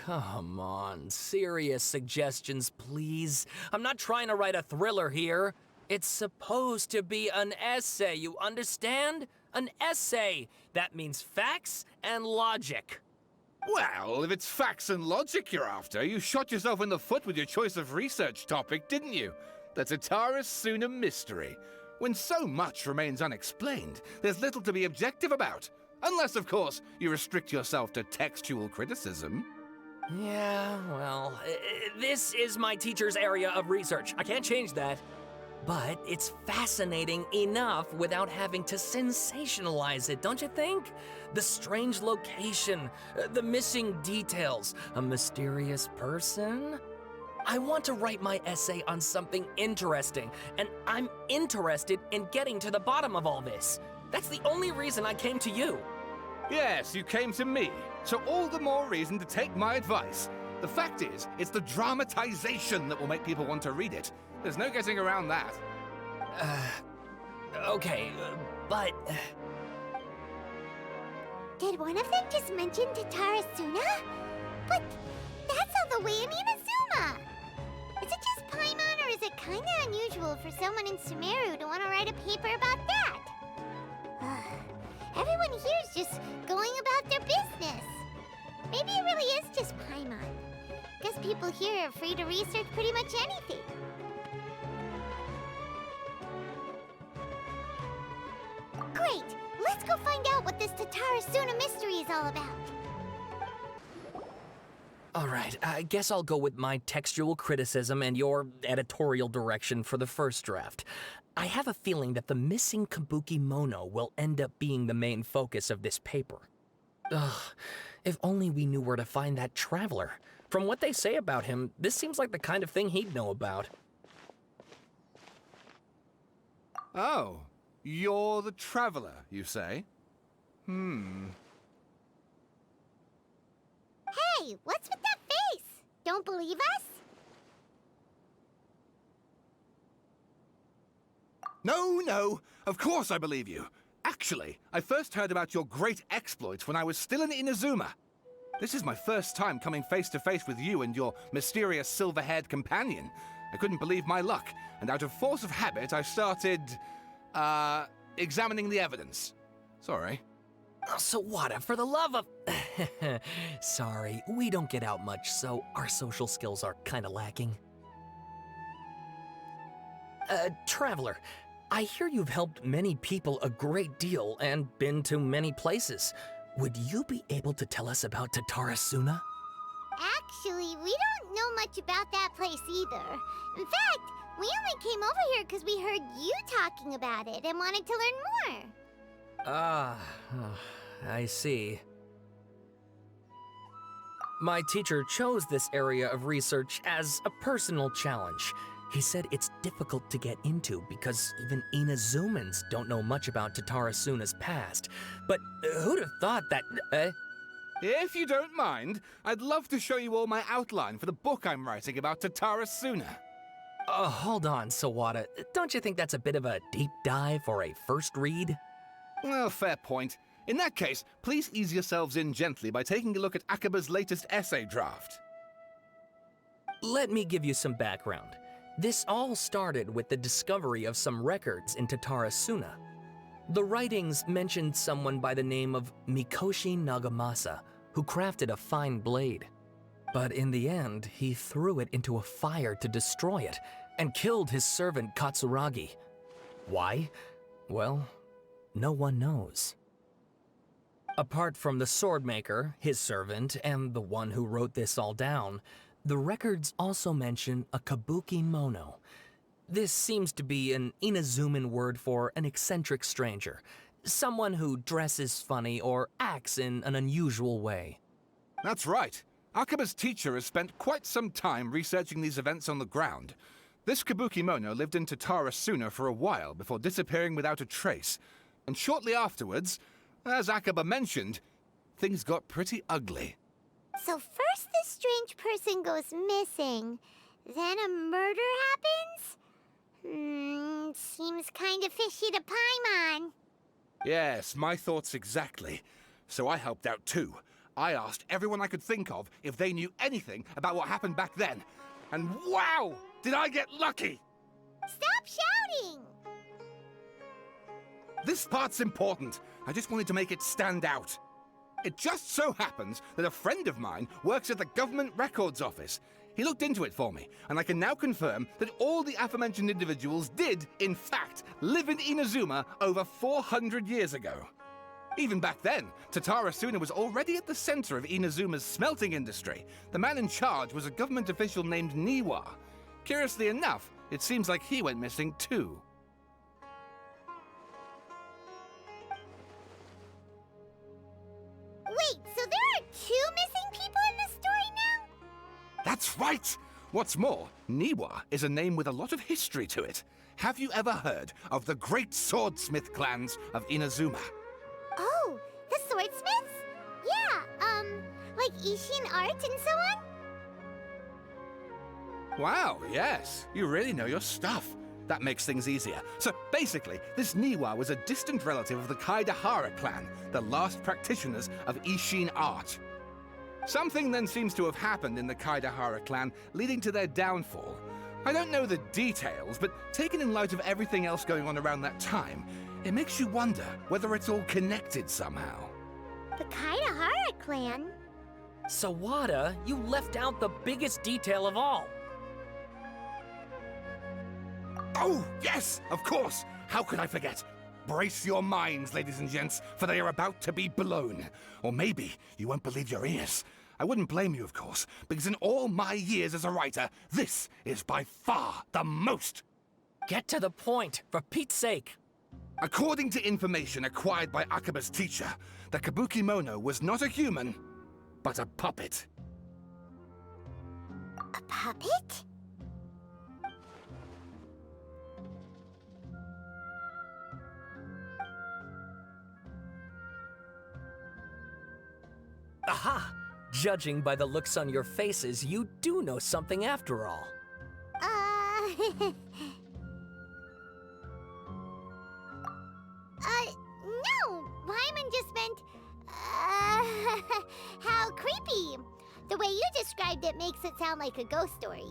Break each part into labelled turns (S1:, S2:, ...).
S1: Come on, serious suggestions, please. I'm not trying to write a thriller here. It's supposed to be an essay, you understand? An essay. That means facts and logic.
S2: Well, if it's facts and logic you're after, you shot yourself in the foot with your choice of research topic, didn't you? The Tatara Suna mystery. When so much remains unexplained, there's little to be objective about. Unless, of course, you restrict yourself to textual criticism.
S1: Yeah, well, this is my teacher's area of research. I can't change that. But it's fascinating enough without having to sensationalize it, don't you think? The strange location, the missing details, a mysterious person. I want to write my essay on something interesting, and I'm interested in getting to the bottom of all this. That's the only reason I came to you.
S2: Yes, you came to me, so all the more reason to take my advice. The fact is, it's the dramatization that will make people want to read it. There's no getting around that.
S1: Okay, but...
S3: Did one of them just mention Tatara Suna? But that's all the way in Inazuma! Is it just Paimon, or is it kinda unusual for someone in Sumeru to want to write a paper about that? Everyone here's just going about their business. Maybe it really is just Paimon. Guess people here are free to research pretty much anything. Great! Let's go find out what this Tatara Suna mystery is all about.
S1: Alright, I guess I'll go with my textual criticism and your editorial direction for the first draft. I have a feeling that the missing Kabuki Mono will end up being the main focus of this paper. Ugh, if only we knew where to find that traveler. From what they say about him, this seems like the kind of thing he'd know about.
S2: Oh, you're the traveler, you say?
S3: Hey, what's with that face? Don't believe us?
S2: No, of course I believe you. Actually, I first heard about your great exploits when I was still in Inazuma. This is my first time coming face to face with you and your mysterious silver-haired companion. I couldn't believe my luck, and out of force of habit, I started, examining the evidence. Sorry.
S1: So what, for the love of... Sorry, we don't get out much, so our social skills are kinda lacking. Traveler, I hear you've helped many people a great deal and been to many places. Would you be able to tell us about Tatara Suna?
S3: Actually, we don't know much about that place either. In fact, we only came over here because we heard you talking about it and wanted to learn more.
S1: I see. My teacher chose this area of research as a personal challenge. He said it's difficult to get into because even Inazumans don't know much about Tatara Suna's past. But who'd have thought that...
S2: If you don't mind, I'd love to show you all my outline for the book I'm writing about Tatara Suna.
S1: Hold on, Sawada. Don't you think that's a bit of a deep dive for a first read?
S2: Well, fair point. In that case, please ease yourselves in gently by taking a look at Akaba's latest essay draft.
S1: Let me give you some background. This all started with the discovery of some records in Tatara Suna. The writings mentioned someone by the name of Mikoshi Nagamasa, who crafted a fine blade. But in the end, he threw it into a fire to destroy it, and killed his servant Katsuragi. Why? Well, no one knows. Apart from the swordmaker, his servant, and the one who wrote this all down, the records also mention a Kabuki Mono. This seems to be an Inazuman word for an eccentric stranger, someone who dresses funny or acts in an unusual way.
S2: That's right. Akaba's teacher has spent quite some time researching these events on the ground. This Kabuki Mono lived in Tatara Suna for a while before disappearing without a trace. And shortly afterwards, as Akaba mentioned, things got pretty ugly.
S3: So first this strange person goes missing, then a murder happens? Seems kinda fishy to Paimon.
S2: Yes, my thoughts exactly. So I helped out too. I asked everyone I could think of if they knew anything about what happened back then. And wow! Did I get lucky!
S3: Stop shouting!
S2: This part's important. I just wanted to make it stand out. It just so happens that a friend of mine works at the Government Records Office. He looked into it for me, and I can now confirm that all the aforementioned individuals did, in fact, live in Inazuma over 400 years ago. Even back then, Tatara Suna was already at the center of Inazuma's smelting industry. The man in charge was a government official named Niwa. Curiously enough, it seems like he went missing too.
S3: Wait, so there are 2 missing people in this story now?
S2: That's right! What's more, Niwa is a name with a lot of history to it. Have you ever heard of the great swordsmith clans of Inazuma?
S3: Oh, the swordsmiths? Yeah, like Ishin art and so on?
S2: Wow, yes. You really know your stuff. That makes things easier. So basically, this Niwa was a distant relative of the Kaidahara clan, the last practitioners of Ishin art. Something then seems to have happened in the Kaidahara clan, leading to their downfall. I don't know the details, but taken in light of everything else going on around that time, it makes you wonder whether it's all connected somehow.
S3: The Kaidahara clan?
S1: Sawada, you left out the biggest detail of all.
S2: Oh, yes, of course. How could I forget? Brace your minds, ladies and gents, for they are about to be blown. Or maybe you won't believe your ears. I wouldn't blame you, of course, because in all my years as a writer, this is by far the most.
S1: Get to the point, for Pete's sake.
S2: According to information acquired by Akaba's teacher, the Kabukimono was not a human, but a puppet.
S3: A puppet?
S1: Aha! Judging by the looks on your faces, you do know something after all.
S3: No! Paimon just meant, how creepy. The way you described it makes it sound like a ghost story.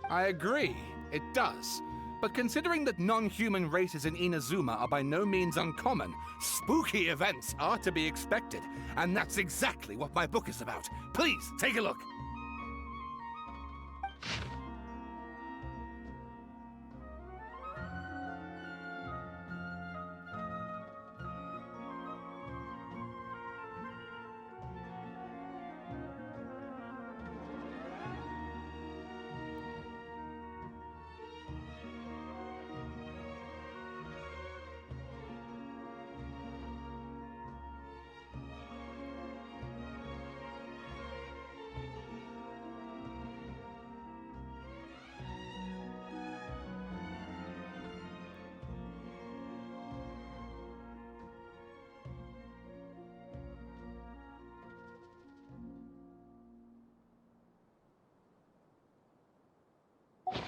S2: I agree, it does. But considering that non-human races in Inazuma are by no means uncommon, spooky events are to be expected. And that's exactly what my book is about. Please, take a look.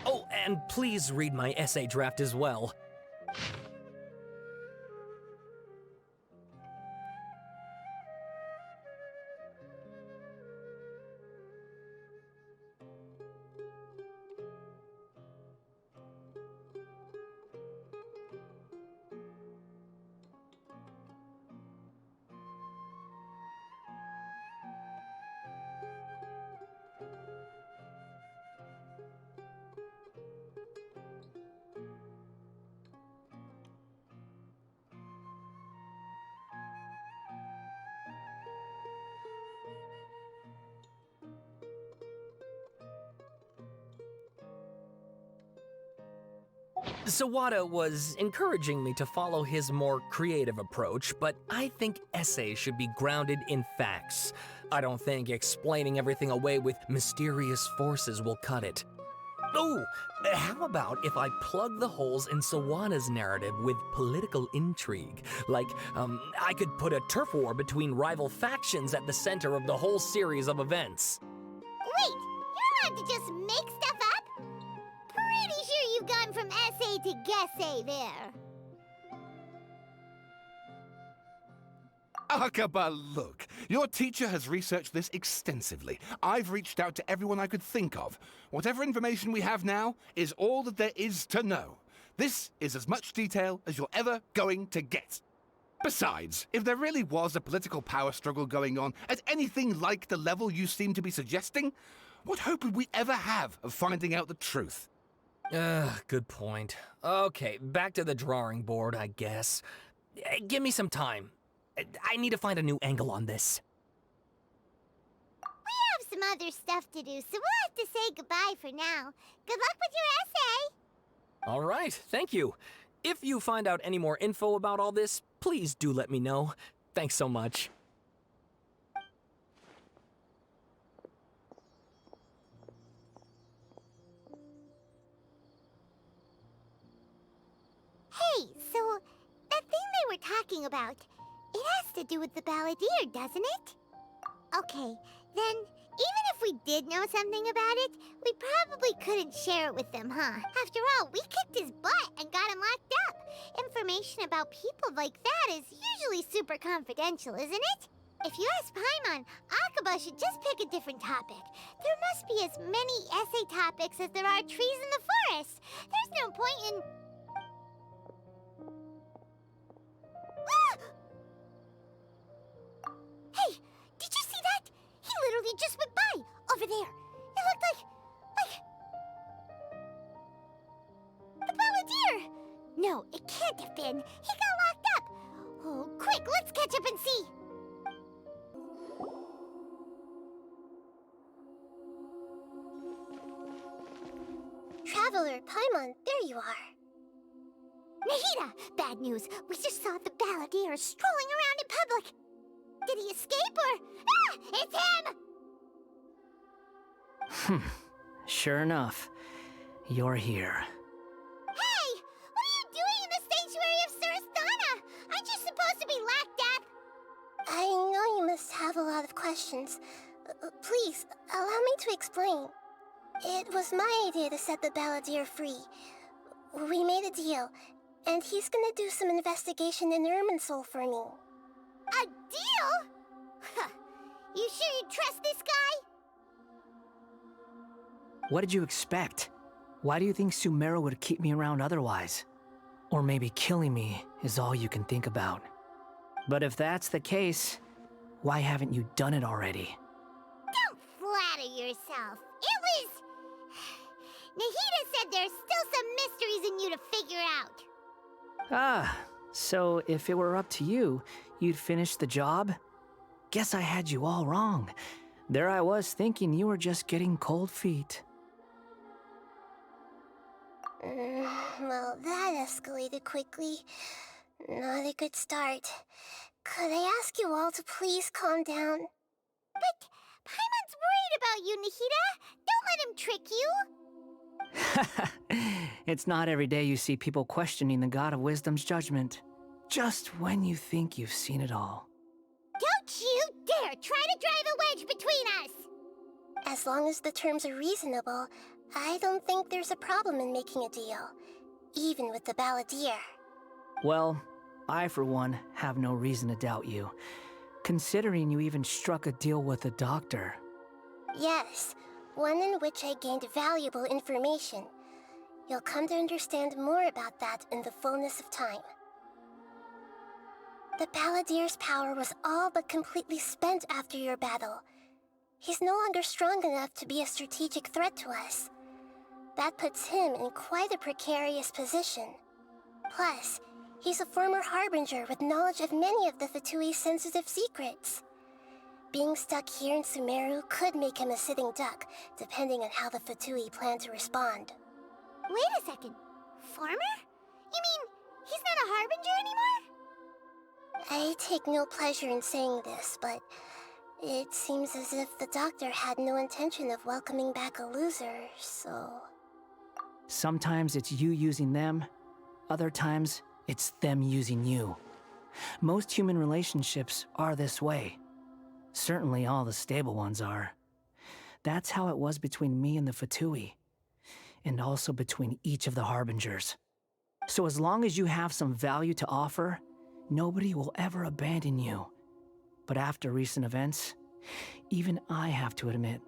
S1: Oh, and please read my essay draft as well. Sawada was encouraging me to follow his more creative approach, but I think essays should be grounded in facts. I don't think explaining everything away with mysterious forces will cut it. Oh, how about if I plug the holes in Sawada's narrative with political intrigue? Like, I could put a turf war between rival factions at the center of the whole series of events.
S3: Wait, you're allowed to just make stuff up? Pretty sure you've gone from essay to guessay there.
S2: Akaba, look. Your teacher has researched this extensively. I've reached out to everyone I could think of. Whatever information we have now is all that there is to know. This is as much detail as you're ever going to get. Besides, if there really was a political power struggle going on at anything like the level you seem to be suggesting, what hope would we ever have of finding out the truth?
S1: Good point. Okay, back to the drawing board, I guess. Give me some time. I need to find a new angle on this.
S3: We have some other stuff to do, so we'll have to say goodbye for now. Good luck with your essay!
S1: All right, thank you. If you find out any more info about all this, please do let me know. Thanks so much.
S3: Hey, so that thing they were talking about, it has to do with the balladeer, doesn't it? Okay, then even if we did know something about it, we probably couldn't share it with them, huh? After all, we kicked his butt and got him locked up. Information about people like that is usually super confidential, isn't it? If you ask Paimon, Akaba should just pick a different topic. There must be as many essay topics as there are trees in the forest. There's no point in... Hey, did you see that? He literally just went by, over there. It looked like... the balladeer! No, it can't have been. He got locked up. Oh, quick, let's catch up and see. Traveler, Paimon, there you are. Nahida! Bad news. We just saw the balladeer strolling around in public. Did he escape or... Ah! It's him!
S4: Sure enough, you're here.
S3: Hey! What are you doing in the sanctuary of Surasthana? Aren't you supposed to be locked up? I know you must have a lot of questions. Please, allow me to explain. It was my idea to set the balladeer free. We made a deal, and he's gonna do some investigation in Irminsul for me. A deal? Huh. You sure you trust this guy?
S4: What did you expect? Why do you think Sumeru would keep me around otherwise? Or maybe killing me is all you can think about. But if that's the case, why haven't you done it already?
S3: Don't flatter yourself. It was... Nahida said there's still some mysteries in you to figure out.
S4: Ah, so if it were up to you, you'd finish the job? Guess I had you all wrong. There I was thinking you were just getting cold feet.
S3: Well, that escalated quickly. Not a good start. Could I ask you all to please calm down? But Paimon's worried about you, Nahida. Don't let him trick you.
S4: It's not every day you see people questioning the God of Wisdom's judgment. Just when you think you've seen it all.
S3: Don't you dare try to drive a wedge between us! As long as the terms are reasonable, I don't think there's a problem in making a deal. Even with the balladeer.
S4: Well, I for one have no reason to doubt you, considering you even struck a deal with the doctor.
S3: Yes, one in which I gained valuable information. You'll come to understand more about that in the fullness of time. The balladeer's power was all but completely spent after your battle. He's no longer strong enough to be a strategic threat to us. That puts him in quite a precarious position. Plus, he's a former Harbinger with knowledge of many of the Fatui's sensitive secrets. Being stuck here in Sumeru could make him a sitting duck, depending on how the Fatui plan to respond. Wait a second. Former? You mean he's not a Harbinger anymore? I take no pleasure in saying this, but it seems as if the doctor had no intention of welcoming back a loser, so...
S4: Sometimes it's you using them, other times it's them using you. Most human relationships are this way. Certainly all the stable ones are. That's how it was between me and the Fatui, and also between each of the Harbingers. So as long as you have some value to offer, nobody will ever abandon you, But after recent events, even I have to admit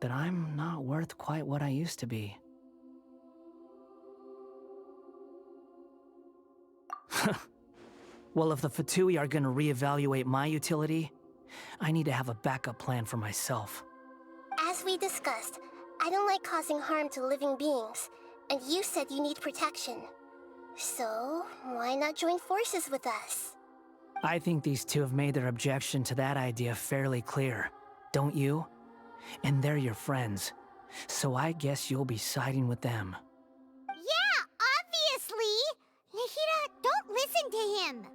S4: that I'm not worth quite what I used to be. Well, if the Fatui are gonna reevaluate my utility, I need to have a backup plan for myself.
S5: As we discussed, I don't like causing harm to living beings, and you said you need protection. So, why not join forces with us?
S4: I think these two have made their objection to that idea fairly clear, don't you? And they're your friends, so I guess you'll be siding with them.
S3: Yeah, obviously! Nahida, don't listen to him!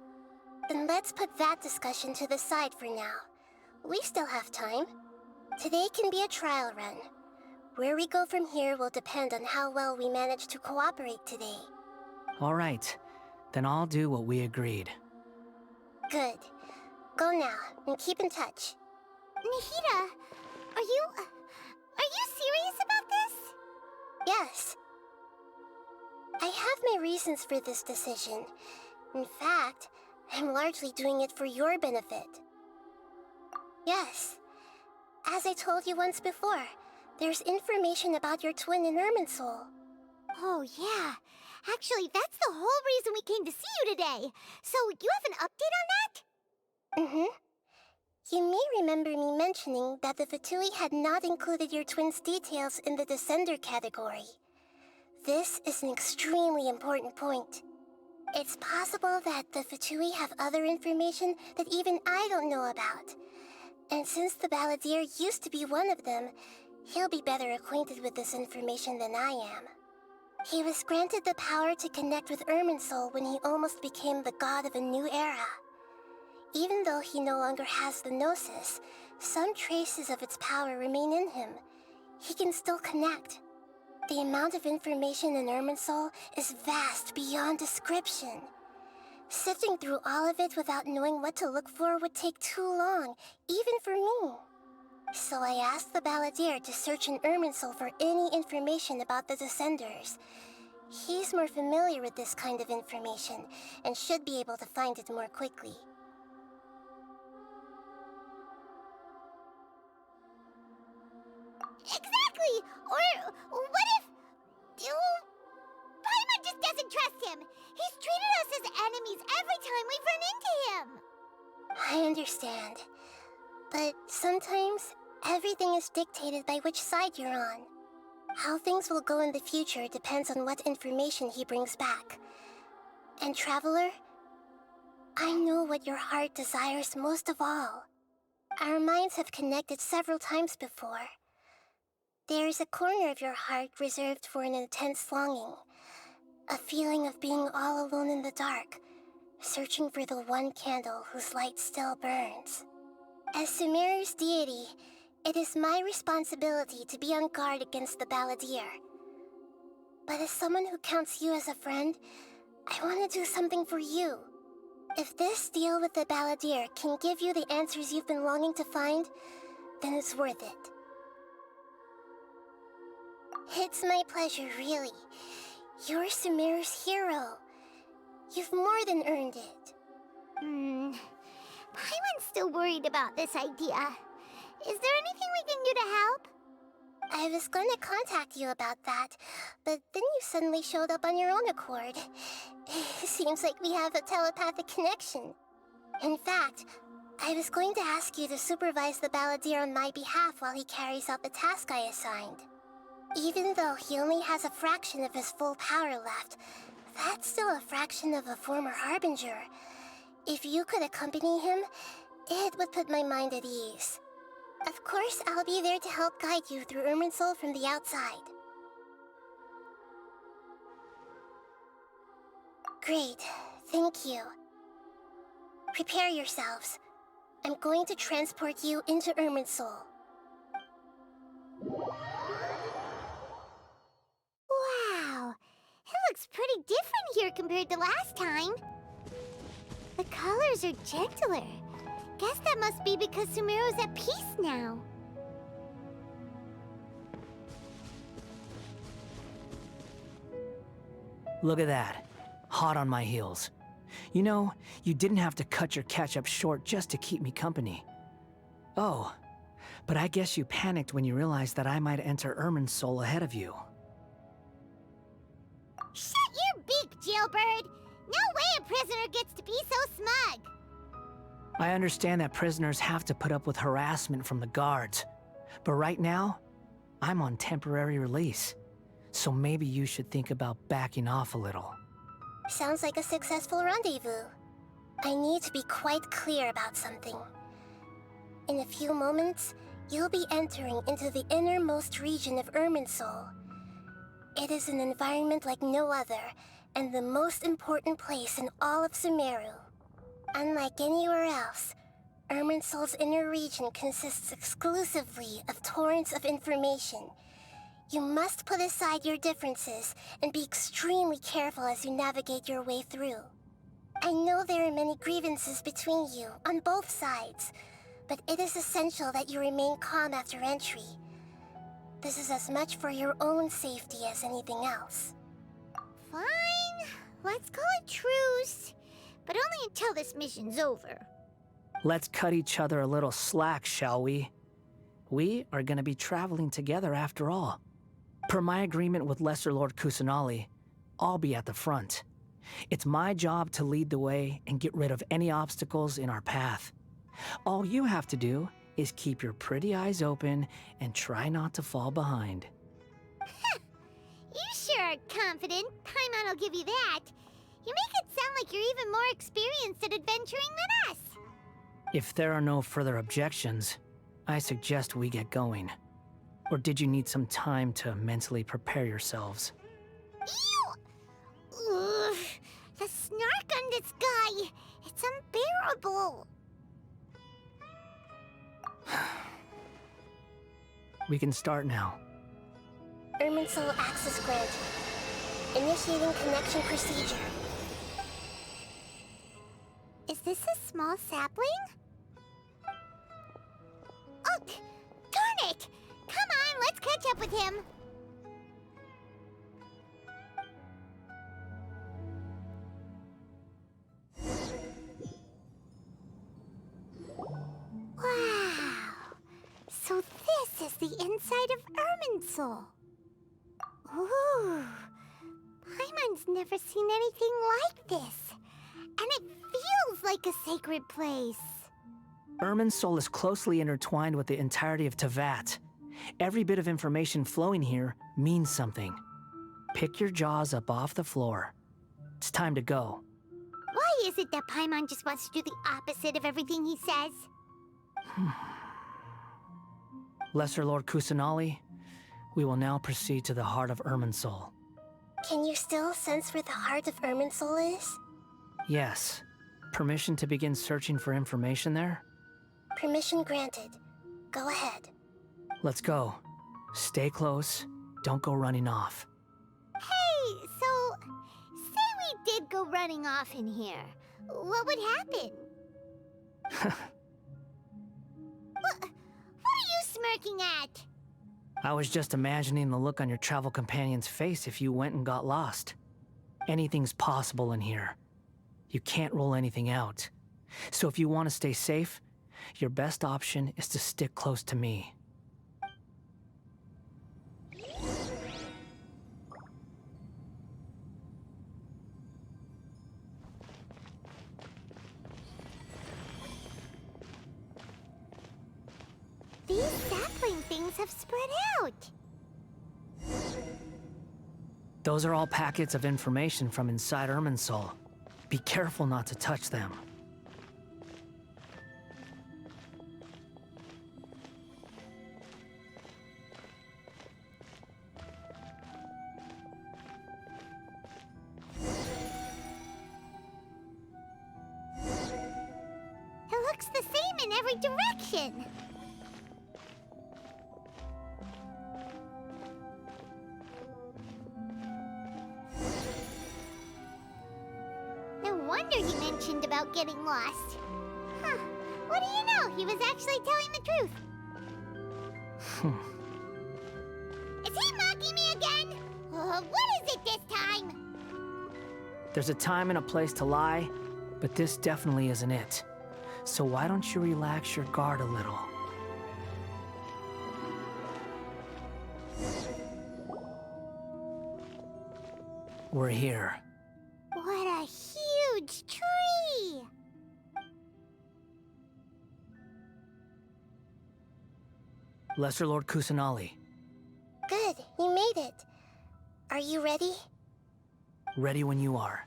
S5: Then let's put that discussion to the side for now. We still have time. Today can be a trial run. Where we go from here will depend on how well we manage to cooperate today.
S4: All right, then I'll do what we agreed.
S5: Good. Go now, and keep in touch.
S3: Nahida, are you serious about this?
S5: Yes. I have my reasons for this decision. In fact, I'm largely doing it for your benefit. Yes. As I told you once before, there's information about your twin in Irminsul.
S3: Oh, yeah. Actually, that's the whole reason we came to see you today. So, you have an update on that?
S5: Mm-hmm. You may remember me mentioning that the Fatui had not included your twin's details in the Descender category. This is an extremely important point. It's possible that the Fatui have other information that even I don't know about. And since the Balladeer used to be one of them, he'll be better acquainted with this information than I am. He was granted the power to connect with Irminsul when he almost became the god of a new era. Even though he no longer has the Gnosis, some traces of its power remain in him. He can still connect. The amount of information in Irminsul is vast beyond description. Sifting through all of it without knowing what to look for would take too long, even for me. So I asked the Balladeer to search in Irminsul for any information about the Descenders. He's more familiar with this kind of information, and should be able to find it more quickly.
S3: Exactly! Or what if... Paimon just doesn't trust him! He's treated us as enemies every time we've run into him!
S5: I understand. But sometimes, everything is dictated by which side you're on. How things will go in the future depends on what information he brings back. And Traveler, I know what your heart desires most of all. Our minds have connected several times before. There is a corner of your heart reserved for an intense longing. A feeling of being all alone in the dark, searching for the one candle whose light still burns. As Sumeru's deity, it is my responsibility to be on guard against the Balladeer. But as someone who counts you as a friend, I want to do something for you. If this deal with the Balladeer can give you the answers you've been longing to find, then it's worth it. It's my pleasure, really. You're Sumeru's hero. You've more than earned it.
S3: Paimon's still worried about this idea. Is there anything we can do to help?
S5: I was going to contact you about that, but then you suddenly showed up on your own accord. Seems like we have a telepathic connection. In fact, I was going to ask you to supervise the Balladeer on my behalf while he carries out the task I assigned. Even though he only has a fraction of his full power left, that's still a fraction of a former Harbinger. If you could accompany him, it would put my mind at ease. Of course, I'll be there to help guide you through Irminsul from the outside. Great, thank you. Prepare yourselves. I'm going to transport you into Irminsul.
S3: Wow, it looks pretty different here compared to last time. The colors are gentler. Guess that must be because Sumeru's at peace now.
S4: Look at that. Hot on my heels. You know, you didn't have to cut your catch-up short just to keep me company. Oh, but I guess you panicked when you realized that I might enter Irmin's soul ahead of you.
S3: Shut your beak, jailbird! No way a prisoner gets to be so smug!
S4: I understand that prisoners have to put up with harassment from the guards, but right now, I'm on temporary release, so maybe you should think about backing off a little.
S5: Sounds like a successful rendezvous. I need to be quite clear about something. In a few moments, you'll be entering into the innermost region of Irminsul. It is an environment like no other, and the most important place in all of Sumeru. Unlike anywhere else, Irminsul's inner region consists exclusively of torrents of information. You must put aside your differences and be extremely careful as you navigate your way through. I know there are many grievances between you on both sides, but it is essential that you remain calm after entry. This is as much for your own safety as anything else.
S3: Fine, let's call it truce. But only until this mission's over.
S4: Let's cut each other a little slack, shall we? We are gonna be traveling together after all. Per my agreement with Lesser Lord Kusanali, I'll be at the front. It's my job to lead the way and get rid of any obstacles in our path. All you have to do is keep your pretty eyes open and try not to fall behind.
S3: You sure are confident. Paimon will give you that. You make it sound like you're even more experienced at adventuring than us.
S4: If there are no further objections, I suggest we get going. Or did you need some time to mentally prepare yourselves?
S3: Ew! Ugh, the snark on this guy. It's unbearable.
S4: We can start now.
S5: Irminsul access granted. Initiating connection procedure.
S3: Is this a small sapling? Oh, darn it! Come on, let's catch up with him. Wow! So this is the inside of Irminsul. Ooh! Paimon's never seen anything like this. And it feels like a sacred place.
S4: Irminsul is closely intertwined with the entirety of Teyvat. Every bit of information flowing here means something. Pick your jaws up off the floor. It's time to go.
S3: Why is it that Paimon just wants to do the opposite of everything he says?
S4: Lesser Lord Kusanali, we will now proceed to the heart of Irminsul.
S5: Can you still sense where the heart of Irminsul is?
S4: Yes. Permission to begin searching for information there?
S5: Permission granted. Go ahead.
S4: Let's go. Stay close. Don't go running off.
S3: Hey, so, say we did go running off in here. What would happen? What are you smirking at?
S4: I was just imagining the look on your travel companion's face if you went and got lost. Anything's possible in here. You can't rule anything out. So if you want to stay safe, your best option is to stick close to me.
S3: These sapling things have spread out.
S4: Those are all packets of information from inside Irminsul. Be careful not to touch them.
S3: It looks the same in every direction. No wonder he mentioned about getting lost. Huh. What do you know? He was actually telling the truth. Is he mocking me again? What is it this time?
S4: There's a time and a place to lie, but this definitely isn't it. So why don't you relax your guard a little? We're here.
S3: What a huge tree!
S4: Lesser Lord Kusanali.
S5: Good, you made it. Are you ready?
S4: Ready when you are.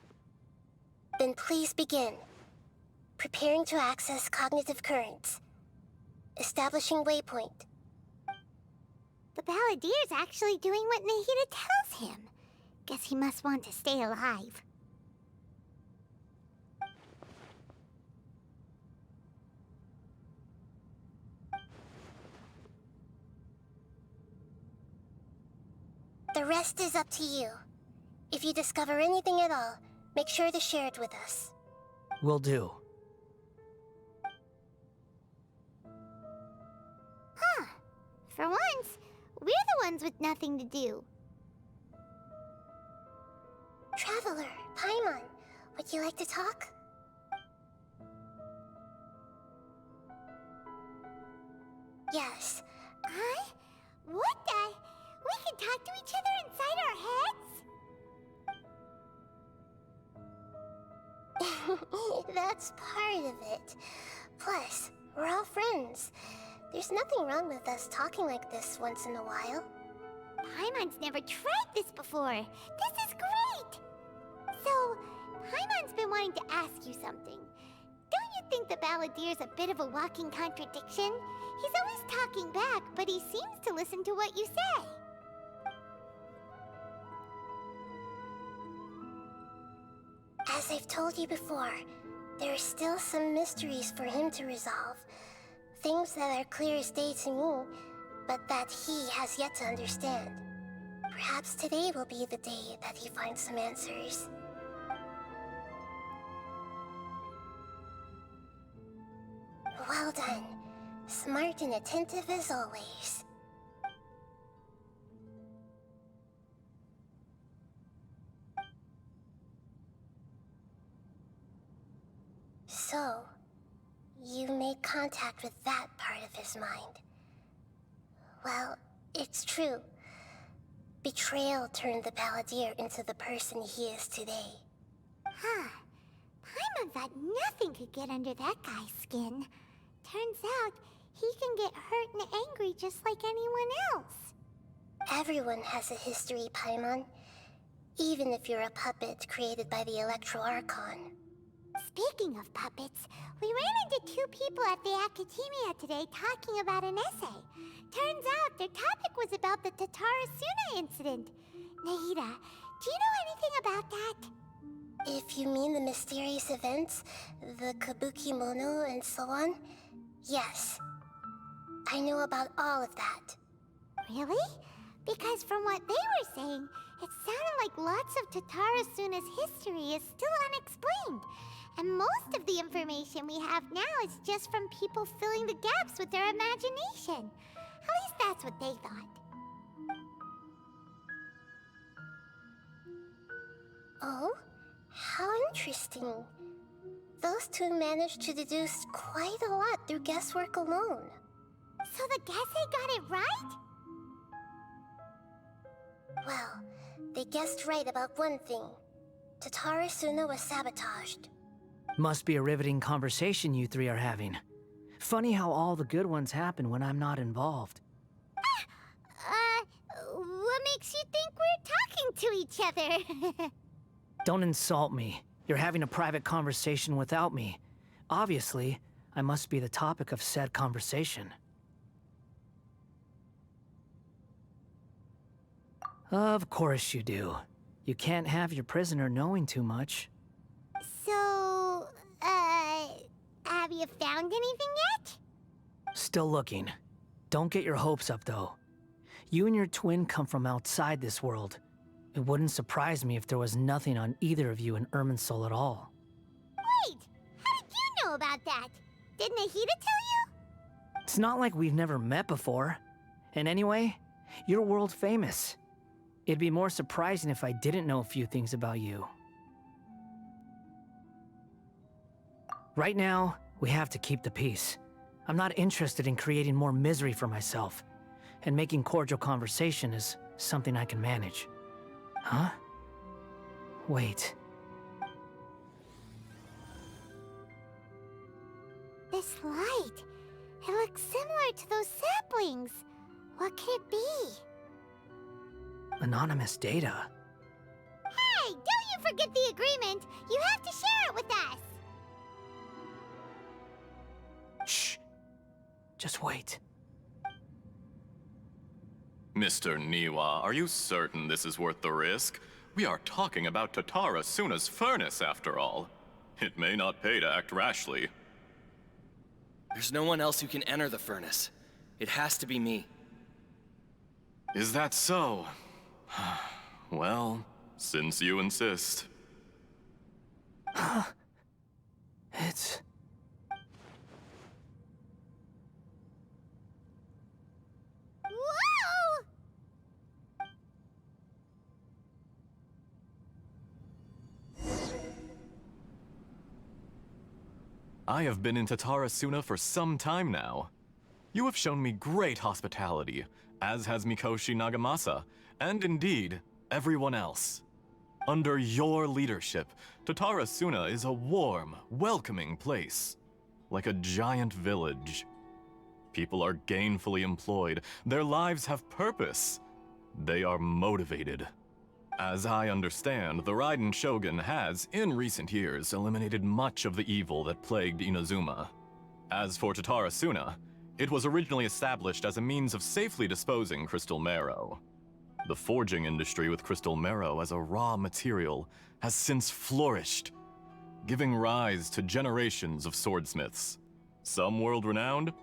S5: Then please begin. Preparing to access cognitive currents. Establishing waypoint.
S3: The Balladeer's actually doing what Nahida tells him. Guess he must want to stay alive.
S5: The rest is up to you. If you discover anything at all, make sure to share it with us.
S4: Will do.
S3: Huh. For once, we're the ones with nothing to do.
S5: Traveler, Paimon, would you like to talk? Yes.
S3: Huh? What the? We can talk to each other inside our heads?
S5: That's part of it. Plus, we're all friends. There's nothing wrong with us talking like this once in a while.
S3: Paimon's never tried this before. This is great! So, Paimon's been wanting to ask you something. Don't you think the Balladeer's a bit of a walking contradiction? He's always talking back, but he seems to listen to what you say.
S5: As I've told you before, there are still some mysteries for him to resolve. Things that are clear as day to me, but that he has yet to understand. Perhaps today will be the day that he finds some answers. Well done. Smart and attentive as always. So, you made contact with that part of his mind. Well, it's true. Betrayal turned the Balladeer into the person he is today.
S3: Huh. Paimon thought nothing could get under that guy's skin. Turns out, he can get hurt and angry just like anyone else.
S5: Everyone has a history, Paimon. Even if you're a puppet created by the Archon.
S3: Speaking of puppets, we ran into two people at the Academia today talking about an essay. Turns out their topic was about the Tatarasuna incident. Nahida, do you know anything about that?
S5: If you mean the mysterious events, the Kabuki Mono and so on, yes. I know about all of that.
S3: Really? Because from what they were saying, it sounded like lots of Tatarasuna's history is still unexplained. And most of the information we have now is just from people filling the gaps with their imagination. At least that's what they thought.
S5: Oh? How interesting. Those two managed to deduce quite a lot through guesswork alone.
S3: So the Gase got it right?
S5: Well, they guessed right about one thing. Tatarasuna was sabotaged.
S4: Must be a riveting conversation you three are having. Funny how all the good ones happen when I'm not involved.
S3: What makes you think we're talking to each other?
S4: Don't insult me. You're having a private conversation without me. Obviously, I must be the topic of said conversation. Of course you do. You can't have your prisoner knowing too much.
S3: So, have you found anything yet?
S4: Still looking. Don't get your hopes up, though. You and your twin come from outside this world. It wouldn't surprise me if there was nothing on either of you in Irminsul at all.
S3: Wait! How did you know about that? Did Nahida tell you?
S4: It's not like we've never met before. And anyway, you're world famous. It'd be more surprising if I didn't know a few things about you. Right now, we have to keep the peace. I'm not interested in creating more misery for myself. And making cordial conversation is something I can manage. Huh? Wait.
S3: This light, it looks similar to those saplings. What could it be?
S4: Anonymous data.
S3: Hey, don't you forget the agreement! You have to share it with us!
S4: Shh. Just wait.
S6: Mr. Niwa, are you certain this is worth the risk? We are talking about Tatara Suna's furnace, after all. It may not pay to act rashly.
S7: There's no one else who can enter the furnace. It has to be me.
S6: Is that so? Well, since you insist.
S4: It's...
S3: Whoa!
S6: I have been in Tatara Suna for some time now. You have shown me great hospitality, as has Mikoshi Nagamasa, and indeed, everyone else. Under your leadership, Tatara Suna is a warm, welcoming place, like a giant village. People are gainfully employed, their lives have purpose. They are motivated. As I understand, the Raiden Shogun has, in recent years, eliminated much of the evil that plagued Inazuma. As for Tatara Suna, it was originally established as a means of safely disposing crystal marrow. The forging industry with crystal marrow as a raw material has since flourished, giving rise to generations of swordsmiths. Some world-renowned,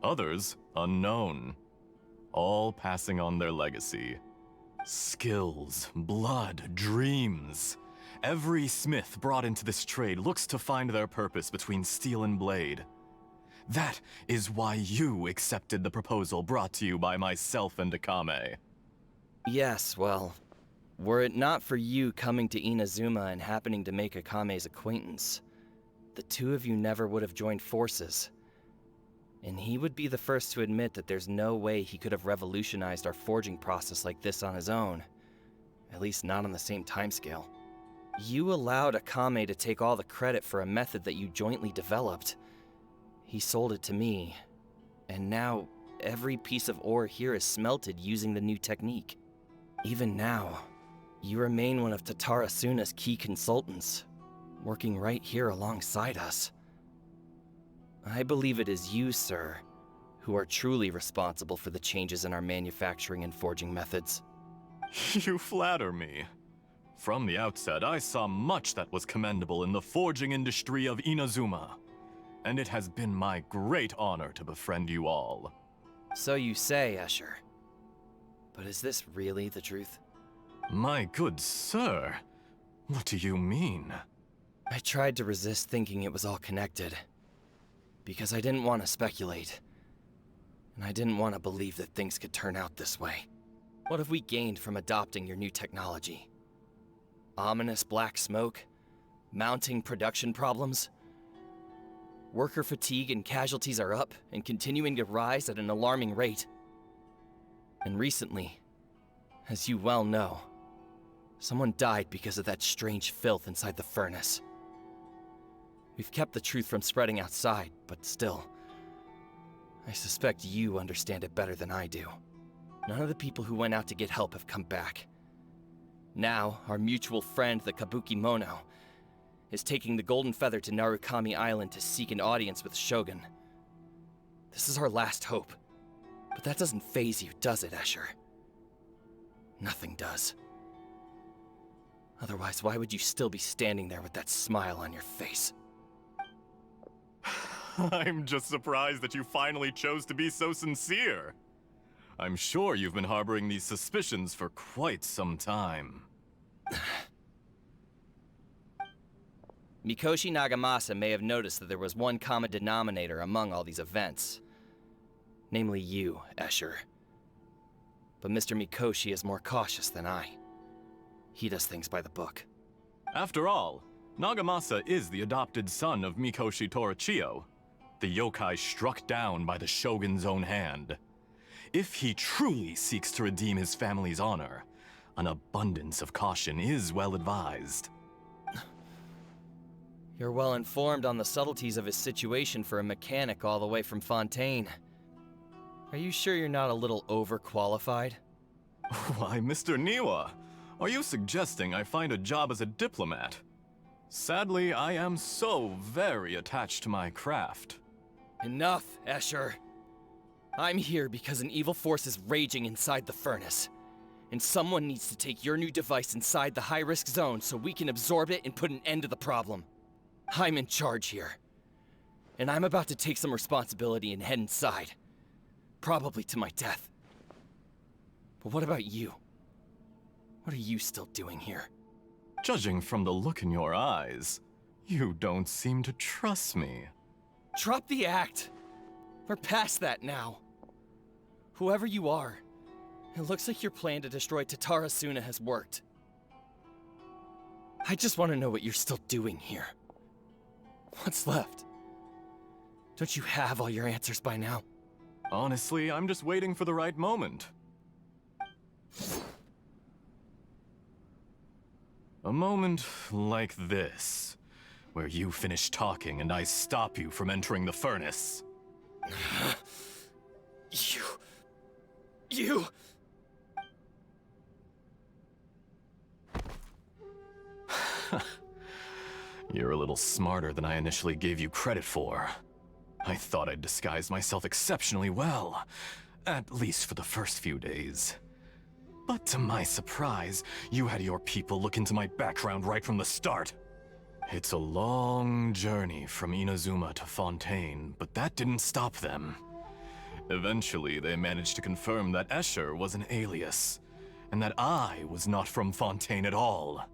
S6: others unknown, all passing on their legacy. Skills, blood, dreams. Every smith brought into this trade looks to find their purpose between steel and blade. That is why you accepted the proposal brought to you by myself and Akame.
S7: Yes, well, were it not for you coming to Inazuma and happening to make Akame's acquaintance, the two of you never would have joined forces. And he would be the first to admit that there's no way he could have revolutionized our forging process like this on his own. At least not on the same timescale. You allowed Akame to take all the credit for a method that you jointly developed. He sold it to me, and now every piece of ore here is smelted using the new technique. Even now, you remain one of Tatara Suna's key consultants, working right here alongside us. I believe it is you, sir, who are truly responsible for the changes in our manufacturing and forging methods.
S6: You flatter me. From the outset, I saw much that was commendable in the forging industry of Inazuma, and it has been my great honor to befriend you all.
S7: So you say, Escher. But is this really the truth?
S6: My good sir, what do you mean?
S7: I tried to resist thinking it was all connected, because I didn't want to speculate, and I didn't want to believe that things could turn out this way. What have we gained from adopting your new technology? Ominous black smoke? Mounting production problems? Worker fatigue and casualties are up and continuing to rise at an alarming rate. And recently, as you well know, someone died because of that strange filth inside the furnace. We've kept the truth from spreading outside, but still, I suspect you understand it better than I do. None of the people who went out to get help have come back. Now, our mutual friend, the Kabuki Mono, is taking the Golden Feather to Narukami Island to seek an audience with Shogun. This is our last hope. But that doesn't faze you, does it, Escher? Nothing does. Otherwise, why would you still be standing there with that smile on your face?
S6: I'm just surprised that you finally chose to be so sincere. I'm sure you've been harboring these suspicions for quite some time.
S7: Mikoshi Nagamasa may have noticed that there was one common denominator among all these events. Namely you, Escher. But Mr. Mikoshi is more cautious than I. He does things by the book.
S6: After all, Nagamasa is the adopted son of Mikoshi Torichio, the yokai struck down by the Shogun's own hand. If he truly seeks to redeem his family's honor, An abundance of caution is well advised.
S7: You're well informed on the subtleties of his situation for a mechanic all the way from Fontaine. Are you sure you're not a little overqualified?
S6: Why, Mr. Niwa, are you suggesting I find a job as a diplomat? Sadly, I am so very attached to my craft.
S7: Enough, Escher. I'm here because an evil force is raging inside the furnace. And someone needs to take your new device inside the high-risk zone so we can absorb it and put an end to the problem. I'm in charge here. And I'm about to take some responsibility and head inside. Probably to my death. But what about you? What are you still doing here?
S6: Judging from the look in your eyes, you don't seem to trust me.
S7: Drop the act! We're past that now. Whoever you are, it looks like your plan to destroy Tatara Suna has worked. I just want to know what you're still doing here. What's left? Don't you have all your answers by now?
S6: Honestly, I'm just waiting for the right moment. A moment like this, where you finish talking and I stop you from entering the furnace.
S7: You...
S6: You're a little smarter than I initially gave you credit for. I thought I'd disguised myself exceptionally well, at least for the first few days. But to my surprise, you had your people look into my background right from the start. It's a long journey from Inazuma to Fontaine, but that didn't stop them. Eventually, they managed to confirm that Escher was an alias, and that I was not from Fontaine at all.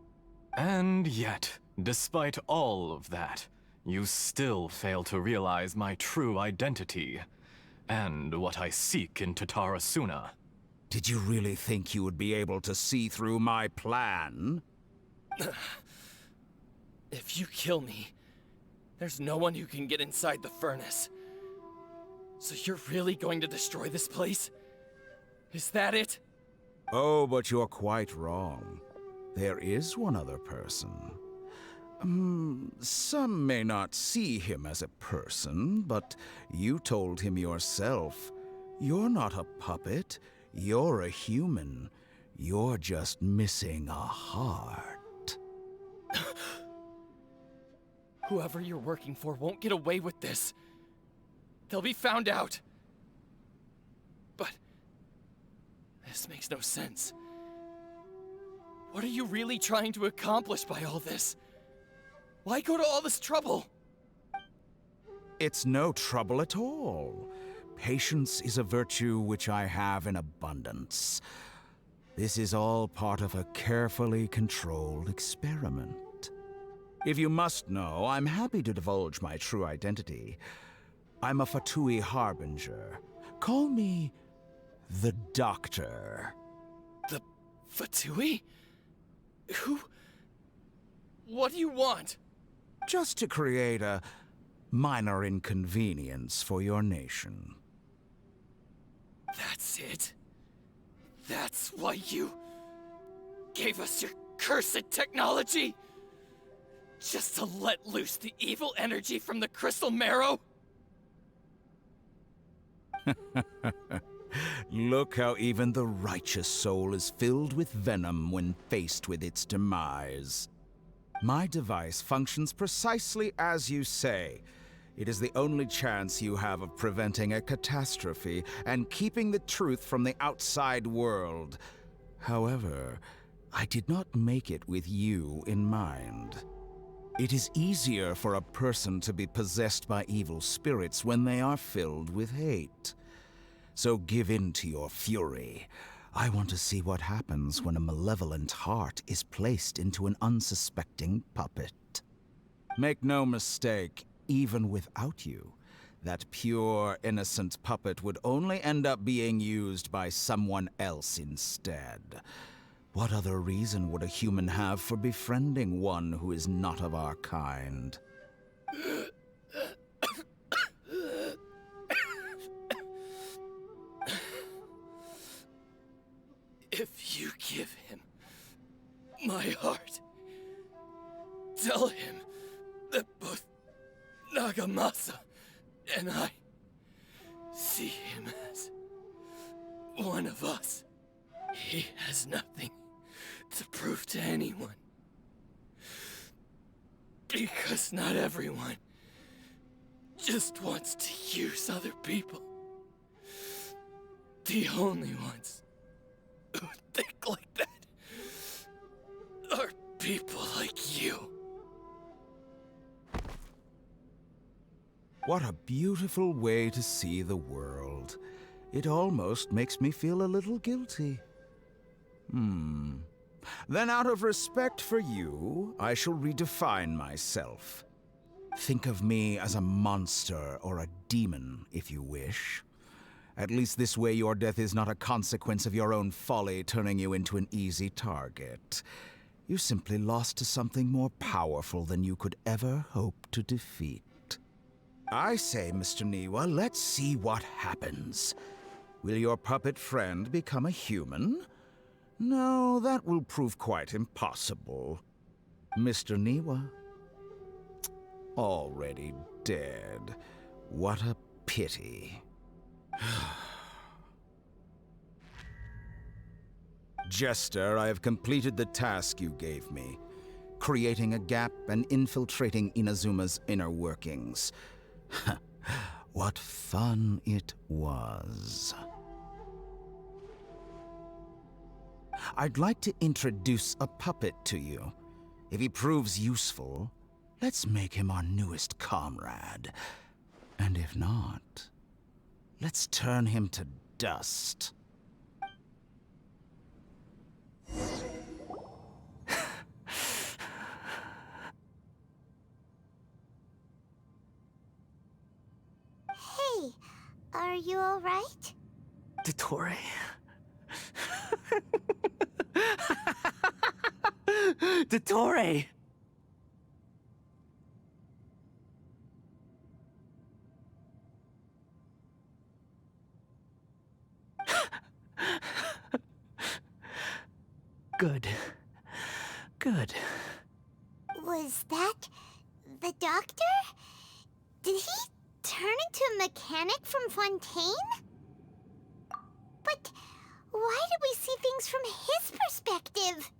S6: And yet, despite all of that, you still fail to realize my true identity, and what I seek in Tatara Suna.
S8: Did you really think you would be able to see through my plan?
S7: If you kill me, there's no one who can get inside the furnace. So you're really going to destroy this place? Is that it?
S8: Oh, but you're quite wrong. There is one other person. Some may not see him as a person, but you told him yourself. You're not a puppet. You're a human. You're just missing a heart.
S7: Whoever you're working for won't get away with this. They'll be found out. But this makes no sense. What are you really trying to accomplish by all this? Why go to all this trouble?
S8: It's no trouble at all. Patience is a virtue which I have in abundance. This is all part of a carefully controlled experiment. If you must know, I'm happy to divulge my true identity. I'm a Fatui Harbinger. Call me the Doctor.
S7: The Fatui? Who? What do you want?
S8: Just to create a minor inconvenience for your nation.
S7: That's it? That's why you gave us your cursed technology? Just to let loose the evil energy from the crystal marrow?
S8: Look how even the righteous soul is filled with venom when faced with its demise. My device functions precisely as you say. It is the only chance you have of preventing a catastrophe and keeping the truth from the outside world. However, I did not make it with you in mind. It is easier for a person to be possessed by evil spirits when they are filled with hate. So give in to your fury. I want to see what happens when a malevolent heart is placed into an unsuspecting puppet. Make no mistake, even without you, that pure, innocent puppet would only end up being used by someone else instead. What other reason would a human have for befriending one who is not of our kind?
S7: If you give him Tell him that both Nagamasa and I see him as one of us. He has nothing to prove to anyone. Because not everyone just wants to use other people. The only ones who think like that are people like you.
S8: What a beautiful way to see the world. It almost makes me feel a little guilty. Then out of respect for you, I shall redefine myself. Think of me as a monster or a demon, if you wish. At least this way your death is not a consequence of your own folly turning you into an easy target. You simply lost to something more powerful than you could ever hope to defeat. I say, Mr. Niwa, let's see what happens. Will your puppet friend become a human? No, that will prove quite impossible. Mr. Niwa? Already dead. What a pity. Jester, I have completed the task you gave me. Creating a gap and infiltrating Inazuma's inner workings. What fun it was. I'd like to introduce a puppet to you. If he proves useful, let's make him our newest comrade. And if not, let's turn him to dust.
S3: Hey, are you alright?
S4: Dottore? Dottore! Good. Good.
S3: Was that the doctor? Did he turn into a mechanic from Fontaine? But why did we see things from his perspective?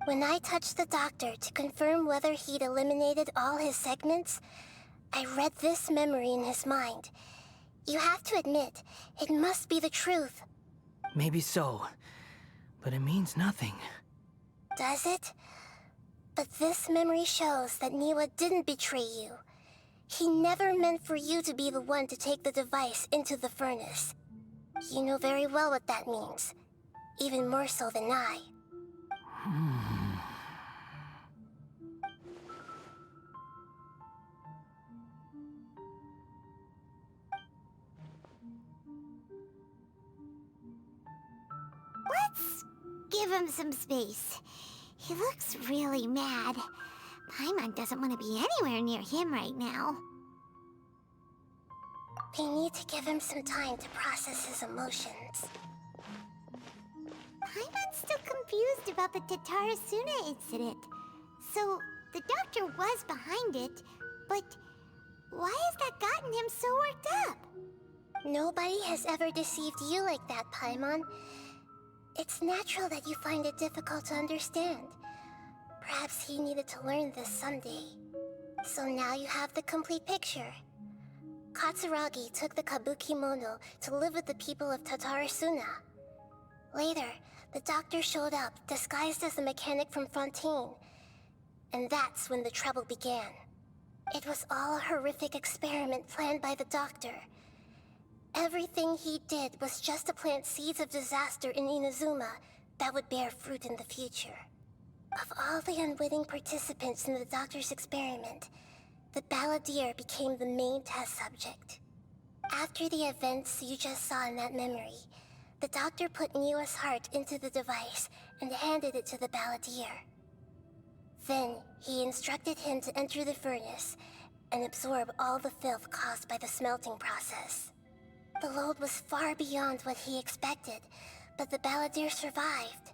S5: When I touched the doctor to confirm whether he'd eliminated all his segments, I read this memory in his mind. You have to admit, it must be the truth.
S4: Maybe so, but it means nothing.
S5: Does it? But this memory shows that Niwa didn't betray you. He never meant for you to be the one to take the device into the furnace. You know very well what that means. Even more so than I.
S3: Let's give him some space. He looks really mad. Paimon doesn't want to be anywhere near him right now.
S5: We need to give him some time to process his emotions.
S3: Paimon's still confused about the Tatarasuna incident. So, the doctor was behind it, but why has that gotten him so worked up?
S5: Nobody has ever deceived you like that, Paimon. It's natural that you find it difficult to understand. Perhaps he needed to learn this someday. So now you have the complete picture. Katsuragi took the Kabuki Mono to live with the people of Tatarasuna. Later, the doctor showed up, disguised as a mechanic from Fontaine. And that's when the trouble began. It was all a horrific experiment planned by the doctor. Everything he did was just to plant seeds of disaster in Inazuma that would bear fruit in the future. Of all the unwitting participants in the doctor's experiment, the balladeer became the main test subject. After the events you just saw in that memory, the doctor put Niwa's heart into the device and handed it to the balladeer. Then, he instructed him to enter the furnace and absorb all the filth caused by the smelting process. The load was far beyond what he expected, but the balladeer survived.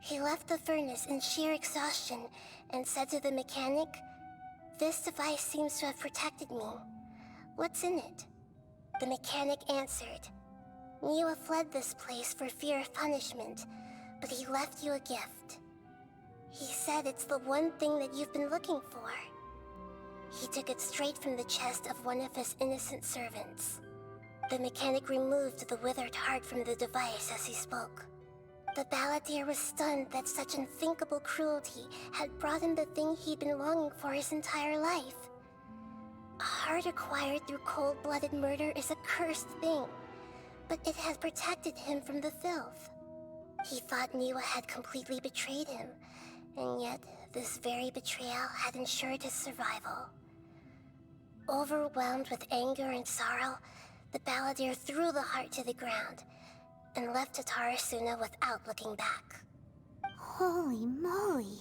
S5: He left the furnace in sheer exhaustion and said to the mechanic, "This device seems to have protected me. What's in it?" The mechanic answered, "Niwa fled this place for fear of punishment, but he left you a gift. He said it's the one thing that you've been looking for." He took it straight from the chest of one of his innocent servants. The mechanic removed the withered heart from the device as he spoke. The balladeer was stunned that such unthinkable cruelty had brought him the thing he'd been longing for his entire life. A heart acquired through cold-blooded murder is a cursed thing, but it had protected him from the filth. He thought Niwa had completely betrayed him, and yet this very betrayal had ensured his survival. Overwhelmed with anger and sorrow, the balladeer threw the heart to the ground and left Tatarasuna without looking back.
S3: Holy moly.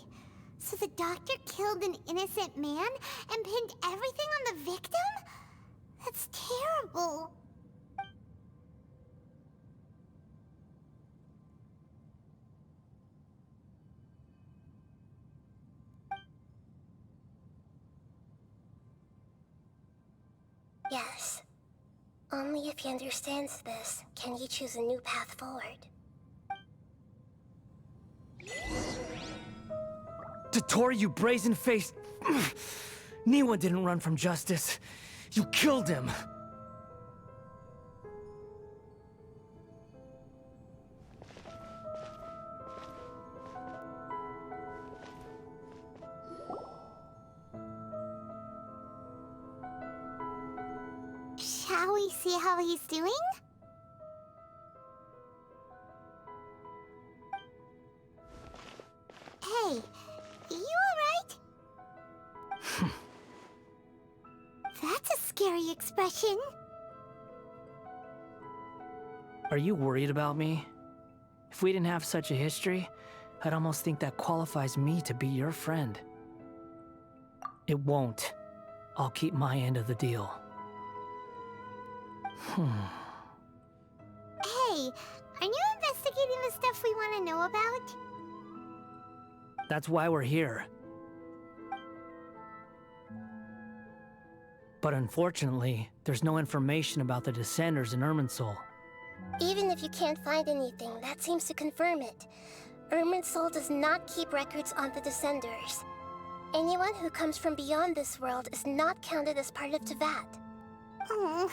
S3: So the doctor killed an innocent man and pinned everything on the victim? That's terrible.
S5: Yes. Only if he understands this can he choose a new path forward.
S4: Tottori, you brazen-faced... Niwa didn't run from justice. You killed him.
S3: Shall we see how he's doing? Hey, you alright? That's a scary expression.
S4: Are you worried about me? If we didn't have such a history, I'd almost think that qualifies me to be your friend. It won't. I'll keep my end of the deal.
S3: Hey, are you investigating the stuff we want to know about?
S4: That's why we're here. But unfortunately, there's no information about the Descenders in Irminsul.
S5: Even if you can't find anything, that seems to confirm it. Irminsul does not keep records on the Descenders. Anyone who comes from beyond this world is not counted as part of Tevat.
S3: Oh,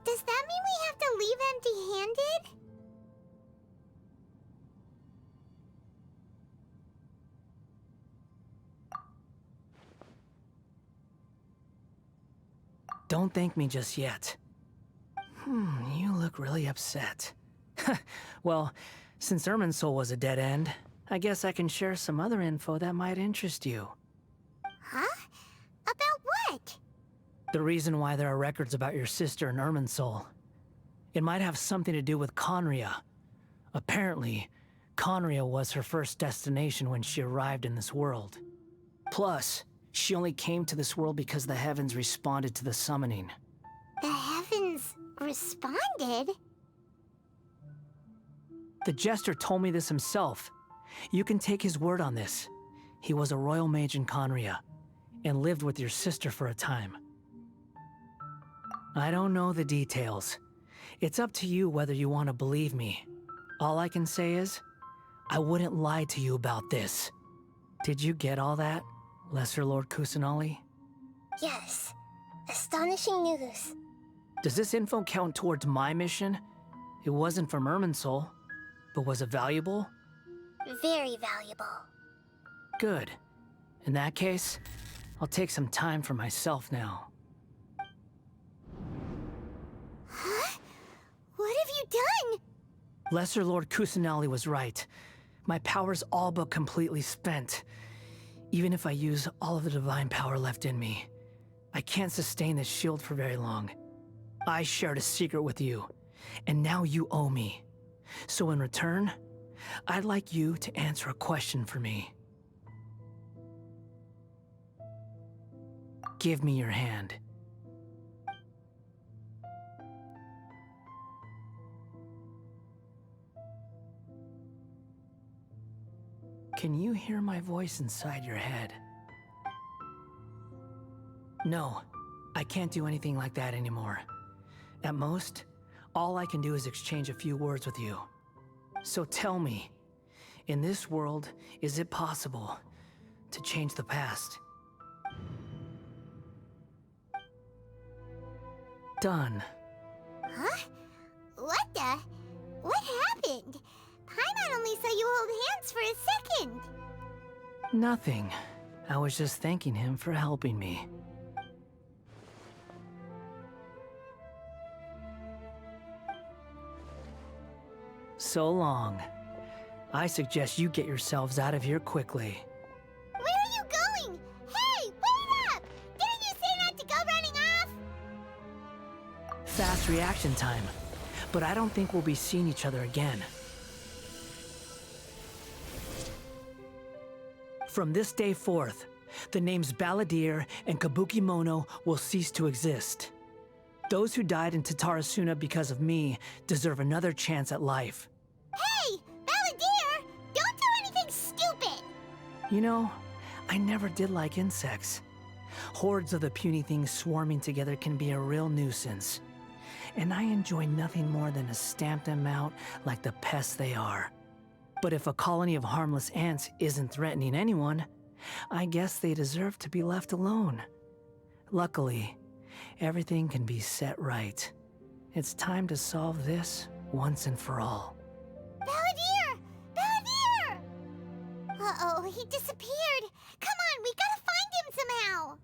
S3: does that mean we have to leave empty-handed?
S4: Don't thank me just yet. You look really upset. Well, since Irminsul was a dead end, I guess I can share some other info that might interest you.
S3: Huh? About what?
S4: The reason why there are records about your sister in Irminsul. It might have something to do with Conria. Apparently, Conria was her first destination when she arrived in this world. Plus, she only came to this world because the heavens responded to the summoning.
S3: The heavens responded?
S4: The Jester told me this himself. You can take his word on this. He was a royal mage in Conria, and lived with your sister for a time. I don't know the details. It's up to you whether you want to believe me. All I can say is, I wouldn't lie to you about this. Did you get all that, Lesser Lord Kusanali?
S5: Yes. Astonishing news.
S4: Does this info count towards my mission? It wasn't from Irminsul, but was it valuable?
S5: Very valuable.
S4: Good. In that case, I'll take some time for myself now.
S3: Huh? What have you done?
S4: Lesser Lord Kusanali was right. My power's all but completely spent. Even if I use all of the divine power left in me, I can't sustain this shield for very long. I shared a secret with you, and now you owe me. So in return, I'd like you to answer a question for me. Give me your hand. Can you hear my voice inside your head? No, I can't do anything like that anymore. At most, all I can do is exchange a few words with you. So tell me, in this world, is it possible to change the past? Done.
S3: Huh? What the? What happened? Paimon only saw you hold hands for a second.
S4: Nothing. I was just thanking him for helping me. So long. I suggest you get yourselves out of here quickly.
S3: Where are you going? Hey, wait up! Didn't you say not to go running off?
S4: Fast reaction time. But I don't think we'll be seeing each other again. From this day forth, the names Balladeer and Kabukimono will cease to exist. Those who died in Tatarasuna because of me deserve another chance at life.
S3: Hey, Balladeer! Don't do anything stupid!
S4: You know, I never did like insects. Hordes of the puny things swarming together can be a real nuisance. And I enjoy nothing more than to stamp them out like the pests they are. But if a colony of harmless ants isn't threatening anyone, I guess they deserve to be left alone. Luckily, everything can be set right. It's time to solve this once and for all.
S3: Balladeer! Balladeer! Uh-oh, he disappeared. Come on, we gotta find him somehow.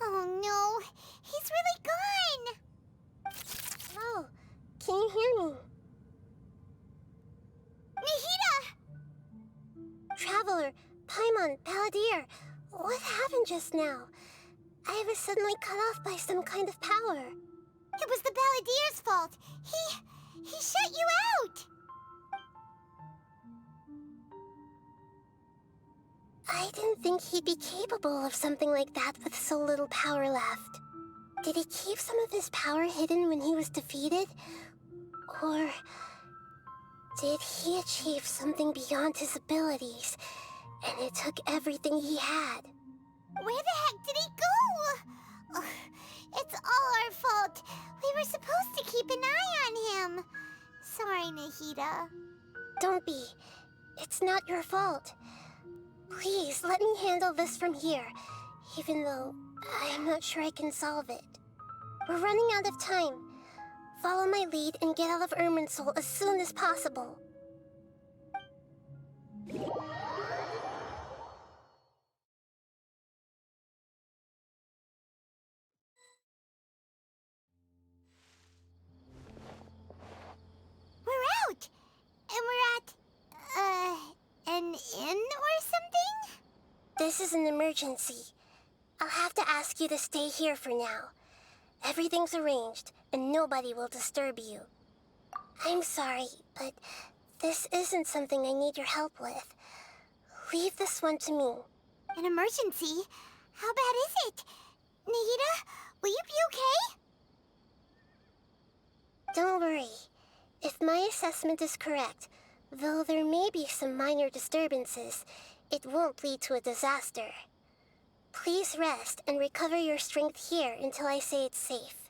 S3: Oh no, he's really gone!
S5: Oh, can you hear me?
S3: Nahida!
S5: Traveler, Paimon, Balladeer, what happened just now? I was suddenly cut off by some kind of power.
S3: It was the Balladeer's fault. He shut you out!
S5: I didn't think he'd be capable of something like that with so little power left. Did he keep some of his power hidden when he was defeated? Or did he achieve something beyond his abilities, and it took everything he had?
S3: Where the heck did he go? Ugh, it's all our fault. We were supposed to keep an eye on him. Sorry, Nahida.
S5: Don't be. It's not your fault. Please, let me handle this from here, even though I'm not sure I can solve it. We're running out of time. Follow my lead and get out of Irminsul as soon as possible.
S3: We're out! And we're at, an inn or something?
S5: This is an emergency. I'll have to ask you to stay here for now. Everything's arranged, and nobody will disturb you. I'm sorry, but this isn't something I need your help with. Leave this one to me.
S3: An emergency? How bad is it? Nahida, will you be okay?
S5: Don't worry. If my assessment is correct, though there may be some minor disturbances, it won't lead to a disaster. Please rest and recover your strength here until I say it's safe.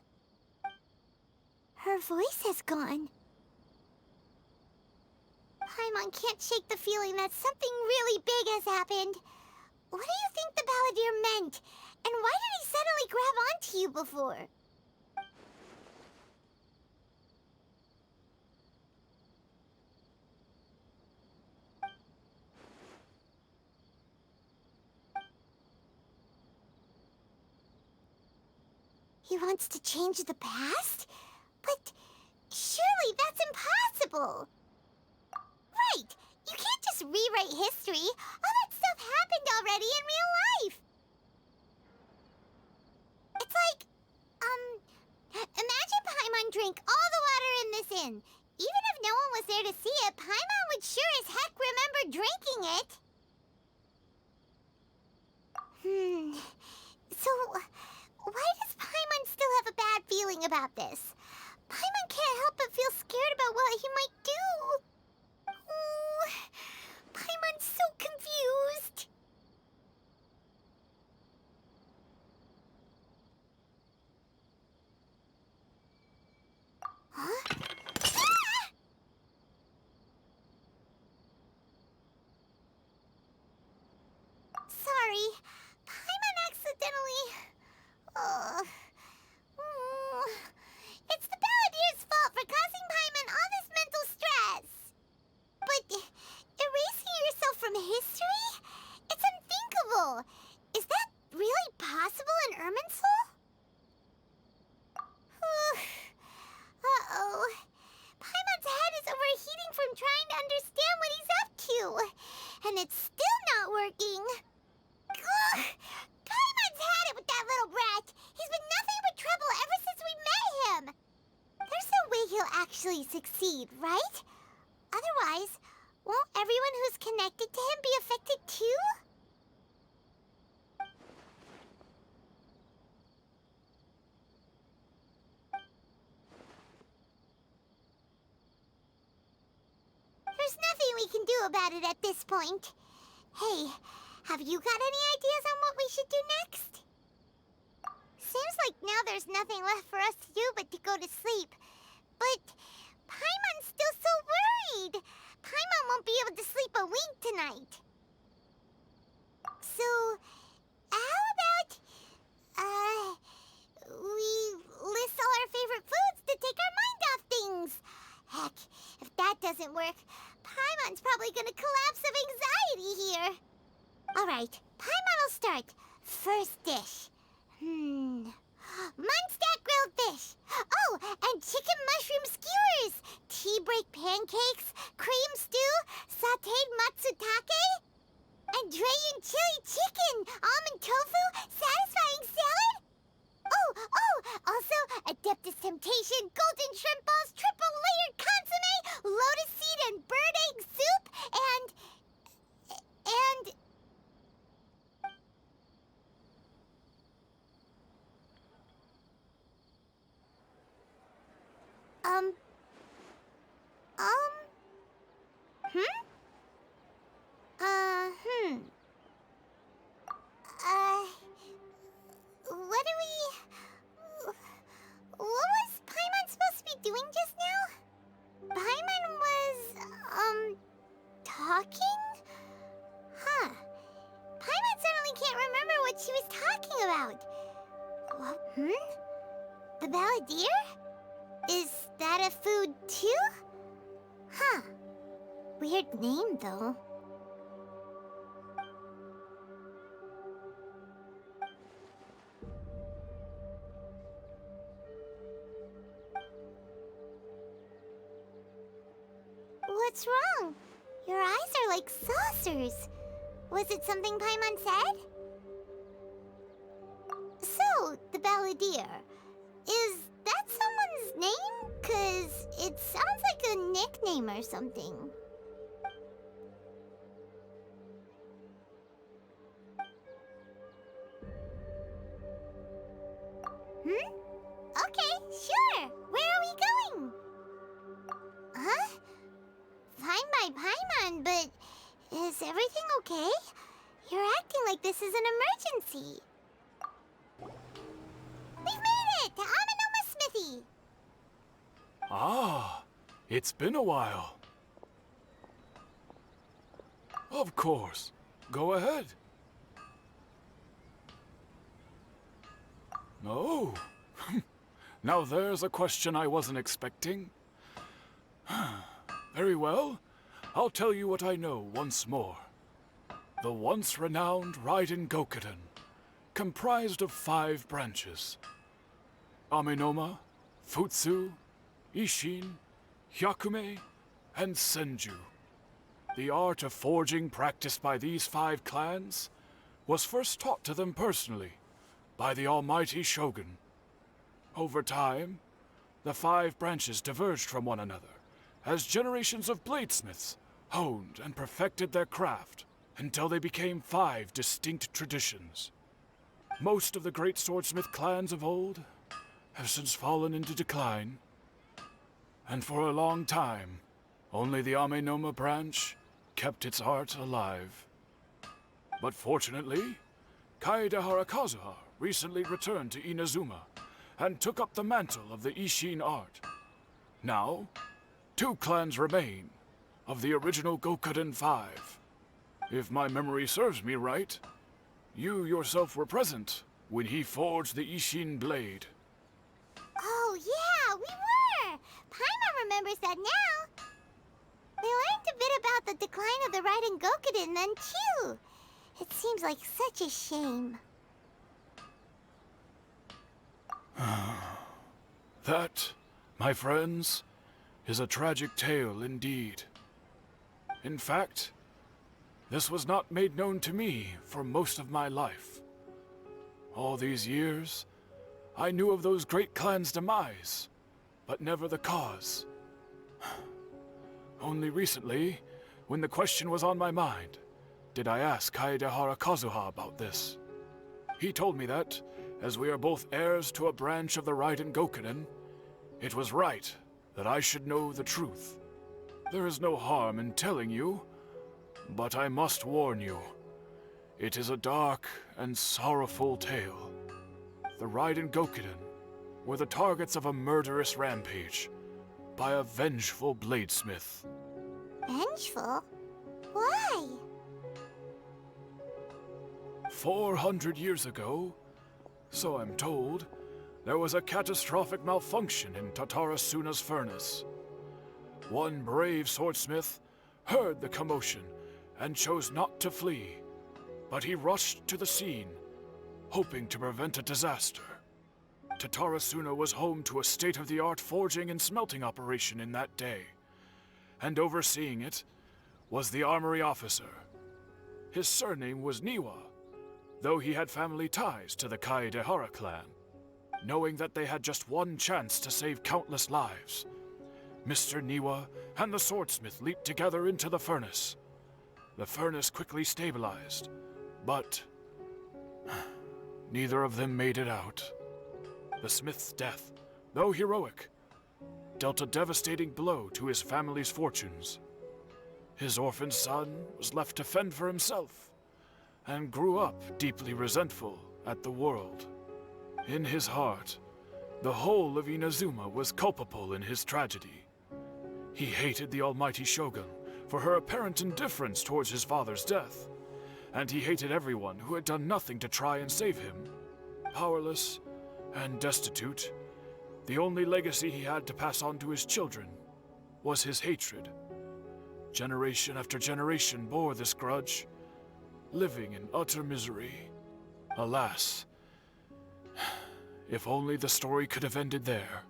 S3: Her voice has gone. Paimon can't shake the feeling that something really big has happened. What do you think the Balladeer meant? And why did he suddenly grab onto you before? He wants to change the past? But surely that's impossible! Right! You can't just rewrite history! All that stuff happened already in real life! It's like, imagine Paimon drank all the water in this inn. Even if no one was there to see it, Paimon would sure as heck remember drinking it! So, why does Paimon still have a bad feeling about this? Paimon can't help but feel scared about what he might do. Oh, Paimon's so confused. Huh? Ah! Sorry, Paimon accidentally... It's the Balladier's fault for causing Paimon all this mental stress. But erasing yourself from history? It's unthinkable. Is that really possible in Irminsul? Uh-oh. Paimon's head is overheating from trying to understand what he's up to. And it's still not working. Ugh! Paimon's had it with that little brat. He's been nothing but trouble ever since we met him. There's no way he'll actually succeed, right? Otherwise, won't everyone who's connected to him be affected too? There's nothing we can do about it at this point. Hey, have you got any ideas on what we should do next? Seems like now there's nothing left for us to do but to go to sleep. But Paimon's still so worried. Paimon won't be able to sleep a wink tonight. So, how about, we list all our favorite foods to take our mind off things? Heck, if that doesn't work, Paimon's probably gonna collapse of anxiety here. Alright, Paimon will start. First dish. Munstack grilled fish. Oh, and chicken mushroom skewers. Tea break pancakes, cream stew, sauteed matsutake, and Drayon chili chicken, almond tofu, satisfying salad. Oh, also Adeptus Temptation, golden shrimp balls, triple layered consomme, lotus seed and bird egg soup, and... What was Paimon supposed to be doing just now? Paimon was, talking? Huh. Paimon suddenly can't remember what she was talking about. The Balladeer? Is that a food too? Huh. Weird name, though. What's wrong? Your eyes are like saucers. Was it something Paimon said? So, the Balladeer. Is that someone's name? 'Cause it sounds like a nickname or something. Okay, sure. Where are we going? Huh? Fine by Paimon, but is everything okay? You're acting like this is an emergency. We've made it to Amanoma Smithy.
S9: Ah, it's been a while. Of course. Go ahead. Oh. Now there's a question I wasn't expecting. Very well. I'll tell you what I know once more. The once renowned Raiden Gokuden, comprised of 5 branches. Amenoma, Futsu, Ishin, Hyakume, and Senju. The art of forging practiced by these 5 clans was first taught to them personally by the almighty Shogun. Over time, the 5 branches diverged from one another as generations of bladesmiths honed and perfected their craft until they became 5 distinct traditions. Most of the great swordsmith clans of old have since fallen into decline, and for a long time, only the Amenoma branch kept its art alive. But fortunately, Kaedehara Kazuha recently returned to Inazuma and took up the mantle of the Ishin art. Now, 2 clans remain of the original Gokuden 5. If my memory serves me right, you yourself were present when he forged the Ishin blade.
S3: Oh, yeah, we were! Paimon remembers that now. We learned a bit about the decline of the Raiden Gokuden then, too. It seems like such a shame.
S9: That, my friends, is a tragic tale indeed. In fact, this was not made known to me for most of my life. All these years, I knew of those great clans' demise, but never the cause. Only recently, when the question was on my mind, did I ask Kaedehara Kazuha about this. He told me that, as we are both heirs to a branch of the Raiden Gokuden, it was right that I should know the truth. There is no harm in telling you, but I must warn you. It is a dark and sorrowful tale. The Raiden Gokuden were the targets of a murderous rampage by a vengeful bladesmith.
S3: Vengeful? Why?
S9: 400 years ago, so I'm told, there was a catastrophic malfunction in Tatarasuna's furnace. One brave swordsmith heard the commotion and chose not to flee, but he rushed to the scene, hoping to prevent a disaster. Tatarasuna was home to a state-of-the-art forging and smelting operation in that day, and overseeing it was the armory officer. His surname was Niwa, though he had family ties to the Kaedehara clan. Knowing that they had just one chance to save countless lives, Mr. Niwa and the swordsmith leaped together into the furnace. The furnace quickly stabilized, but neither of them made it out. The smith's death, though heroic, dealt a devastating blow to his family's fortunes. His orphaned son was left to fend for himself, and grew up deeply resentful at the world. In his heart, the whole of Inazuma was culpable in his tragedy. He hated the almighty Shogun for her apparent indifference towards his father's death, and he hated everyone who had done nothing to try and save him. Powerless and destitute, the only legacy he had to pass on to his children was his hatred. Generation after generation bore this grudge, living in utter misery. Alas, if only the story could have ended there.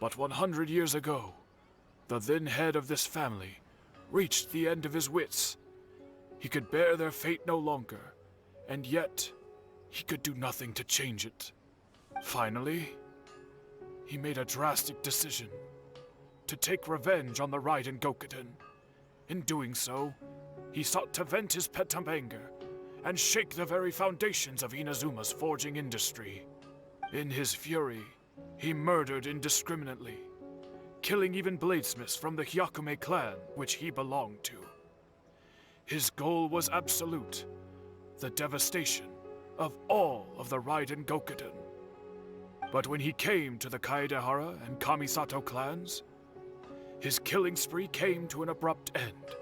S9: But 100 years ago, the then head of this family reached the end of his wits. He could bear their fate no longer, and yet he could do nothing to change it. Finally, he made a drastic decision to take revenge on the Raiden Gokuden. In doing so, he sought to vent his pent-up anger and shake the very foundations of Inazuma's forging industry. In his fury, he murdered indiscriminately, killing even bladesmiths from the Hyakume clan which he belonged to. His goal was absolute, the devastation of all of the Raiden Gokuden. But when he came to the Kaedehara and Kamisato clans, his killing spree came to an abrupt end.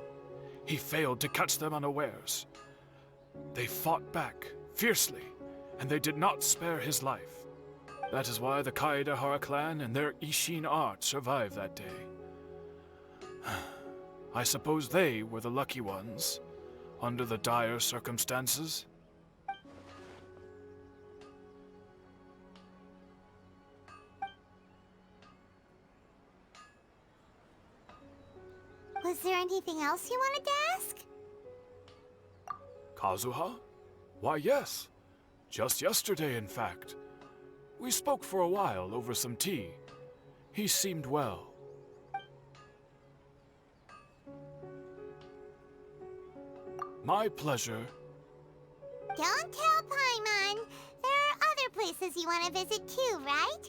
S9: He failed to catch them unawares. They fought back fiercely, and they did not spare his life. That is why the Kaedehara clan and their Ishin art survived that day. I suppose they were the lucky ones, under the dire circumstances.
S3: Was there anything else you wanted to ask?
S9: Kazuha? Why, yes. Just yesterday, in fact. We spoke for a while over some tea. He seemed well. My pleasure.
S3: don't tell Paimon. There are other places you want to visit too, right?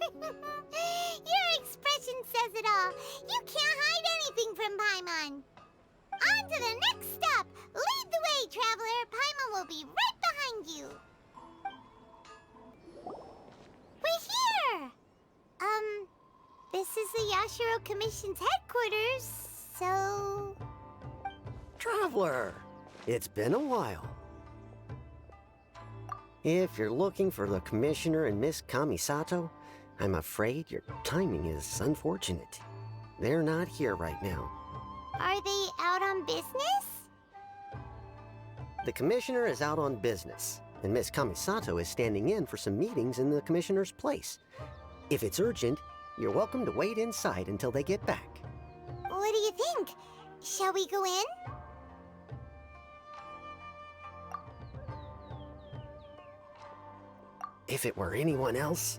S3: Your expression says it all. You can't hide anything from Paimon. On to the next stop. Lead the way, traveler. Paimon will be right behind you. We're here. This is the Yashiro Commission's headquarters, so...
S10: Traveler, it's been a while. If you're looking for the Commissioner and Miss Kamisato, I'm afraid your timing is unfortunate. They're not here right now.
S3: Are they out on business?
S10: The Commissioner is out on business, and Miss Kamisato is standing in for some meetings in the Commissioner's place. If it's urgent, you're welcome to wait inside until they get back.
S3: What do you think? Shall we go in?
S10: If it were anyone else,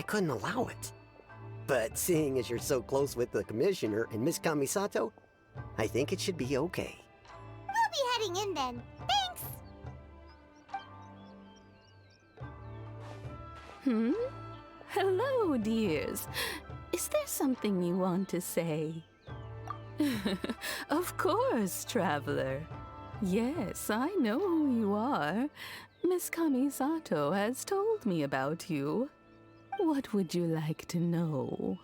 S10: I couldn't allow it. But seeing as you're so close with the Commissioner and Miss Kamisato, I think it should be okay.
S3: We'll be heading in then. Thanks!
S11: Hello, dears. Is there something you want to say? Of course, traveler. Yes, I know who you are. Miss Kamisato has told me about you. What would you like to know?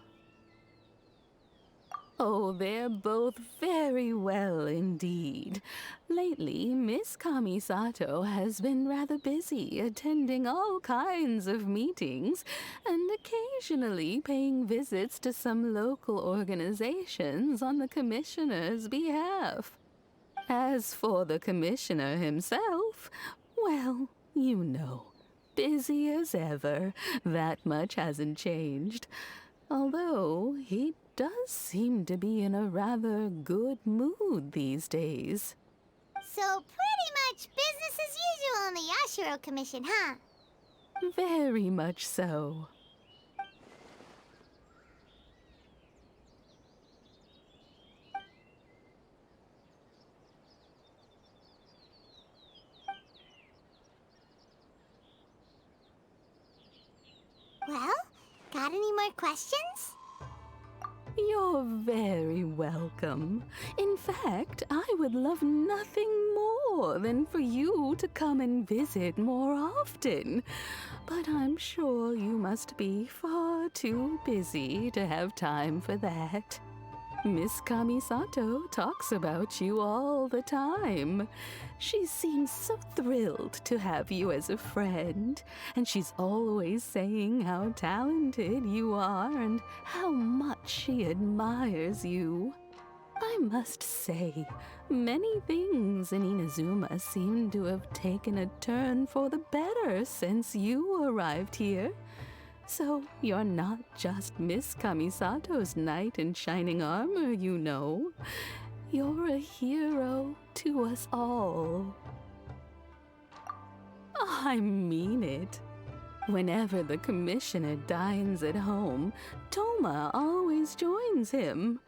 S11: Oh, they're both very well indeed. Lately, Miss Kamisato has been rather busy attending all kinds of meetings and occasionally paying visits to some local organizations on the Commissioner's behalf. As for the Commissioner himself, well, you know, busy as ever. That much hasn't changed. Although he does seem to be in a rather good mood these days.
S3: So pretty much business as usual on the Yashiro Commission, huh?
S11: Very much so.
S3: Well, got any more questions?
S11: You're very welcome. In fact, I would love nothing more than for you to come and visit more often. But I'm sure you must be far too busy to have time for that. Miss Kamisato talks about you all the time. She seems so thrilled to have you as a friend, and she's always saying how talented you are and how much she admires you. I must say, many things in Inazuma seem to have taken a turn for the better since you arrived here. So you're not just Miss Kamisato's knight in shining armor, you know. You're a hero to us all. I mean it. Whenever the Commissioner dines at home, Toma always joins him.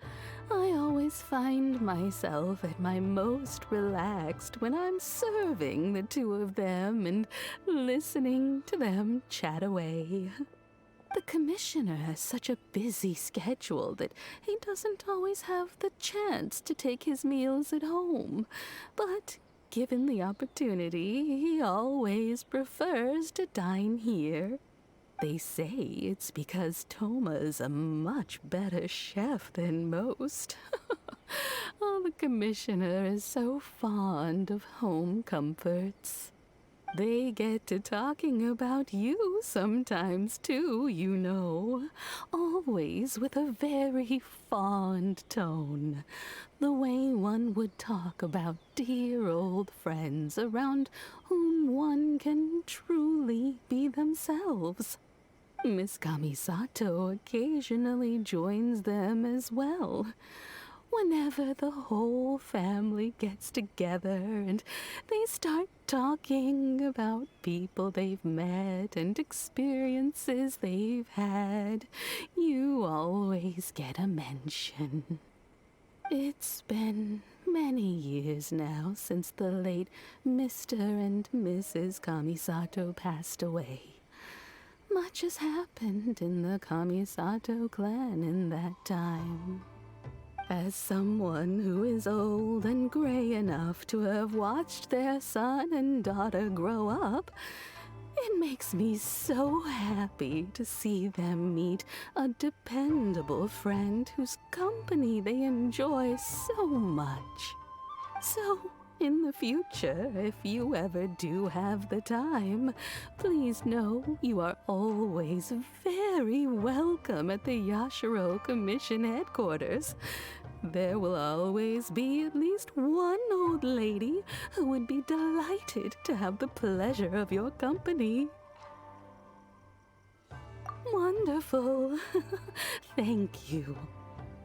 S11: I always find myself at my most relaxed when I'm serving the two of them and listening to them chat away. The Commissioner has such a busy schedule that he doesn't always have the chance to take his meals at home. But given the opportunity, he always prefers to dine here. They say it's because Toma's a much better chef than most. Oh, the Commissioner is so fond of home comforts. They get to talking about you sometimes, too, you know. Always with a very fond tone. The way one would talk about dear old friends around whom one can truly be themselves. Miss Kamisato occasionally joins them as well. Whenever the whole family gets together and they start talking about people they've met and experiences they've had, you always get a mention. It's been many years now since the late Mr. and Mrs. Kamisato passed away. Much has happened in the Kamisato clan in that time. As someone who is old and gray enough to have watched their son and daughter grow up, it makes me so happy to see them meet a dependable friend whose company they enjoy so much. So, in the future, if you ever do have the time, please know you are always very welcome at the Yashiro Commission headquarters. There will always be at least one old lady who would be delighted to have the pleasure of your company. Wonderful. Thank you.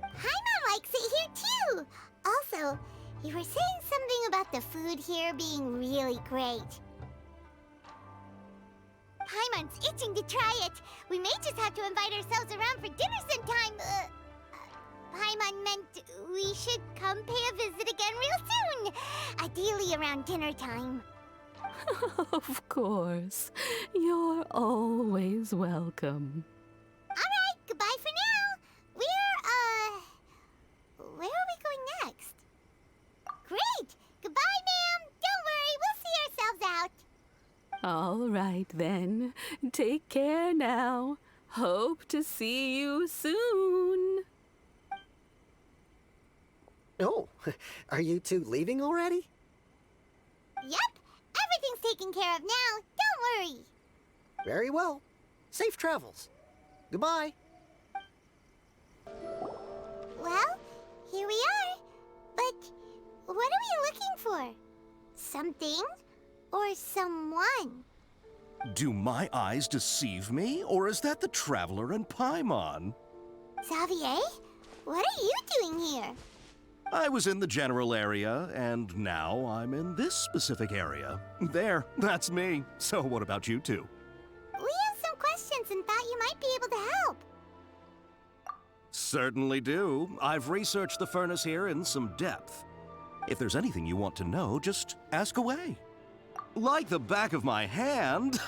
S3: Paimon likes it here too! Also, you were saying something about the food here being really great. Paimon's itching to try it. We may just have to invite ourselves around for dinner sometime. Paimon meant we should come pay a visit again real soon. Ideally around dinner time.
S11: Of course. You're always welcome.
S3: Alright, goodbye for now. Where are we going next? Great! Goodbye, ma'am! Don't worry, we'll see ourselves out.
S11: All right, then. Take care now. Hope to see you soon.
S10: Oh, are you two leaving already?
S3: Yep, everything's taken care of now. Don't worry.
S10: Very well. Safe travels. Goodbye.
S3: Well, here we are. But what are we looking for? Something or someone?
S12: Do my eyes deceive me, or is that the Traveler and Paimon?
S3: Xavier, what are you doing here?
S12: I was in the general area, and now I'm in this specific area. There, that's me. So what about you two?
S3: We have some questions and thought you might be able to help.
S12: Certainly do. I've researched the furnace here in some depth. If there's anything you want to know, just ask away. Like the back of my hand.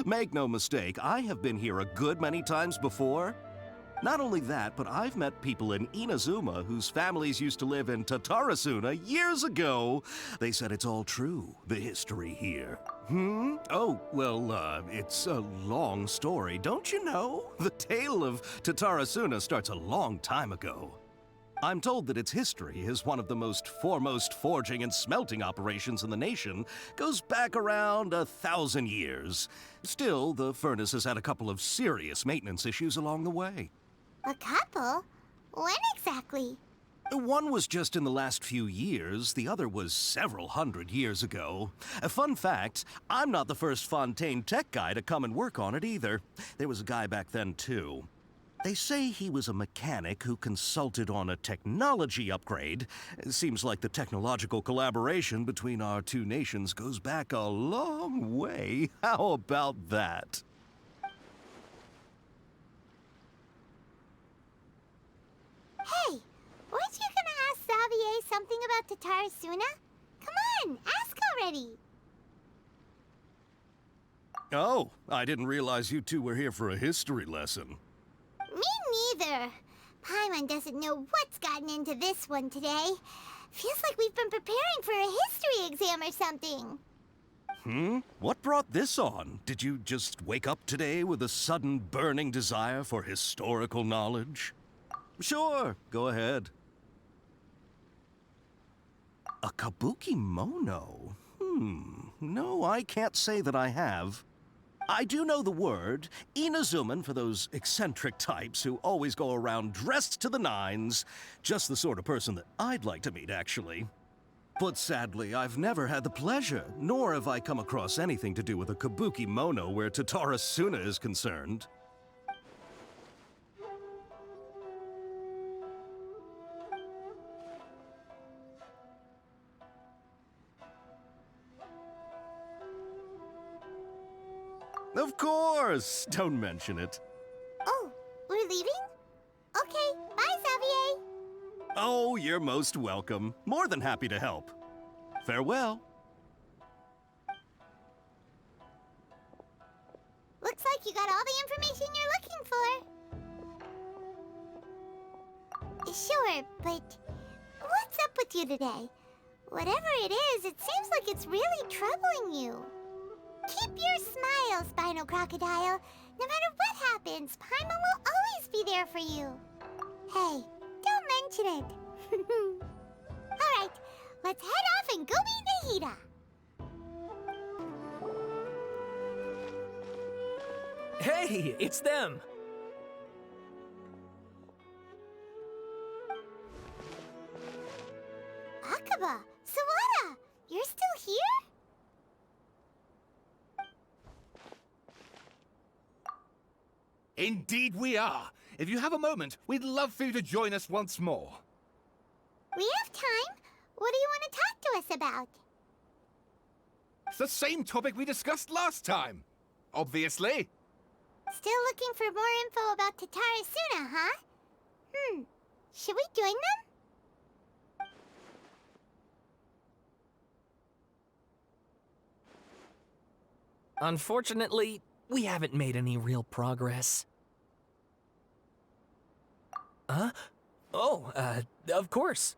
S12: Make no mistake, I have been here a good many times before. Not only that, but I've met people in Inazuma whose families used to live in Tatarasuna years ago. They said it's all true, the history here. Oh, well, it's a long story, don't you know? The tale of Tatarasuna starts a long time ago. I'm told that its history is one of the most foremost forging and smelting operations in the nation, goes back around 1,000 years. Still, the furnace has had a couple of serious maintenance issues along the way.
S3: A couple? When exactly?
S12: One was just in the last few years, the other was several hundred years ago. A fun fact, I'm not the first Fontaine tech guy to come and work on it either. There was a guy back then too. They say he was a mechanic who consulted on a technology upgrade. It seems like the technological collaboration between our two nations goes back a long way. How about that?
S3: Hey, weren't you gonna ask Xavier something about Tatarasuna? Come on, ask already.
S12: Oh, I didn't realize you two were here for a history lesson.
S3: Me neither. Paimon doesn't know what's gotten into this one today. Feels like we've been preparing for a history exam or something.
S12: What brought this on? Did you just wake up today with a sudden burning desire for historical knowledge? Sure, go ahead. A kabuki mono? No, I can't say that I have. I do know the word, Inazuman for those eccentric types who always go around dressed to the nines. Just the sort of person that I'd like to meet, actually. But sadly, I've never had the pleasure, nor have I come across anything to do with a kabuki mono where Tatarasuna is concerned. Of course! Don't mention it.
S3: Oh, we're leaving? Okay, bye, Xavier.
S12: Oh, you're most welcome. More than happy to help. Farewell.
S3: Looks like you got all the information you're looking for. Sure, but what's up with you today? Whatever it is, it seems like it's really troubling you. Keep your smile, Spinal Crocodile. No matter what happens, Paimon will always be there for you. Hey, don't mention it. Alright, let's head off and go meet Nahida.
S1: Hey, it's them!
S3: Akaba, Sawada, you're still here?
S2: Indeed we are. If you have a moment, we'd love for you to join us once more.
S3: We have time. What do you want to talk to us about?
S2: It's the same topic we discussed last time. Obviously.
S3: Still looking for more info about Tatara Suna, huh? Should we join them?
S1: Unfortunately, we haven't made any real progress. Huh? Oh, of course.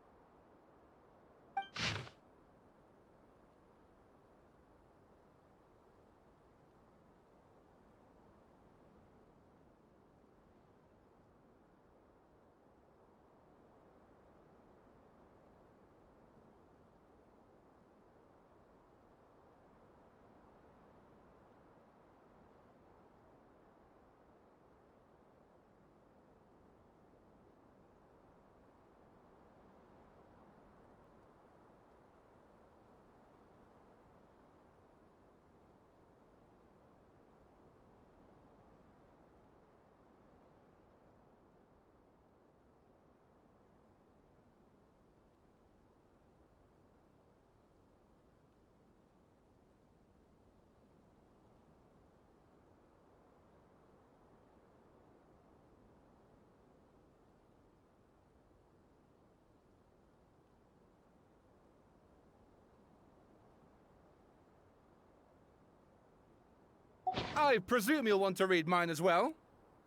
S2: I presume you'll want to read mine as well.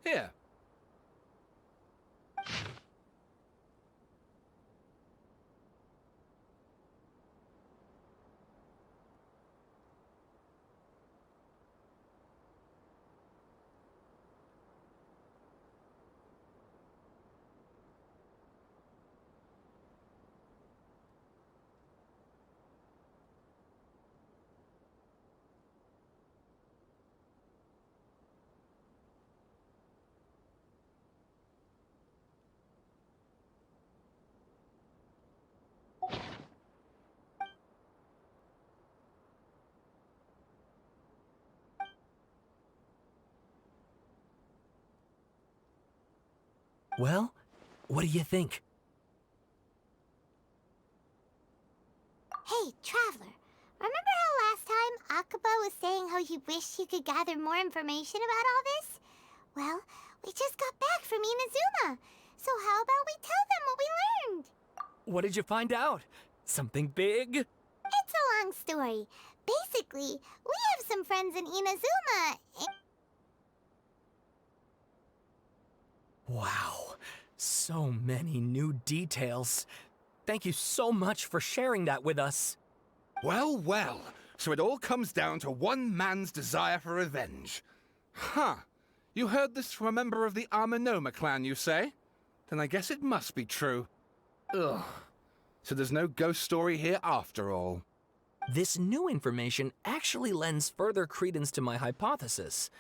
S2: Here.
S1: Well, what do you think?
S3: Hey, Traveler. Remember how last time Akaba was saying how he wished he could gather more information about all this? Well, we just got back from Inazuma. So how about we tell them what we learned?
S1: What did you find out? Something big?
S3: It's a long story. Basically, we have some friends in Inazuma.
S1: Wow, so many new details. Thank you so much for sharing that with us.
S2: Well, well. So it all comes down to one man's desire for revenge. Huh. You heard this from a member of the Arminoma clan, you say? Then I guess it must be true. Ugh. So there's no ghost story here after all.
S1: This new information actually lends further credence to my hypothesis.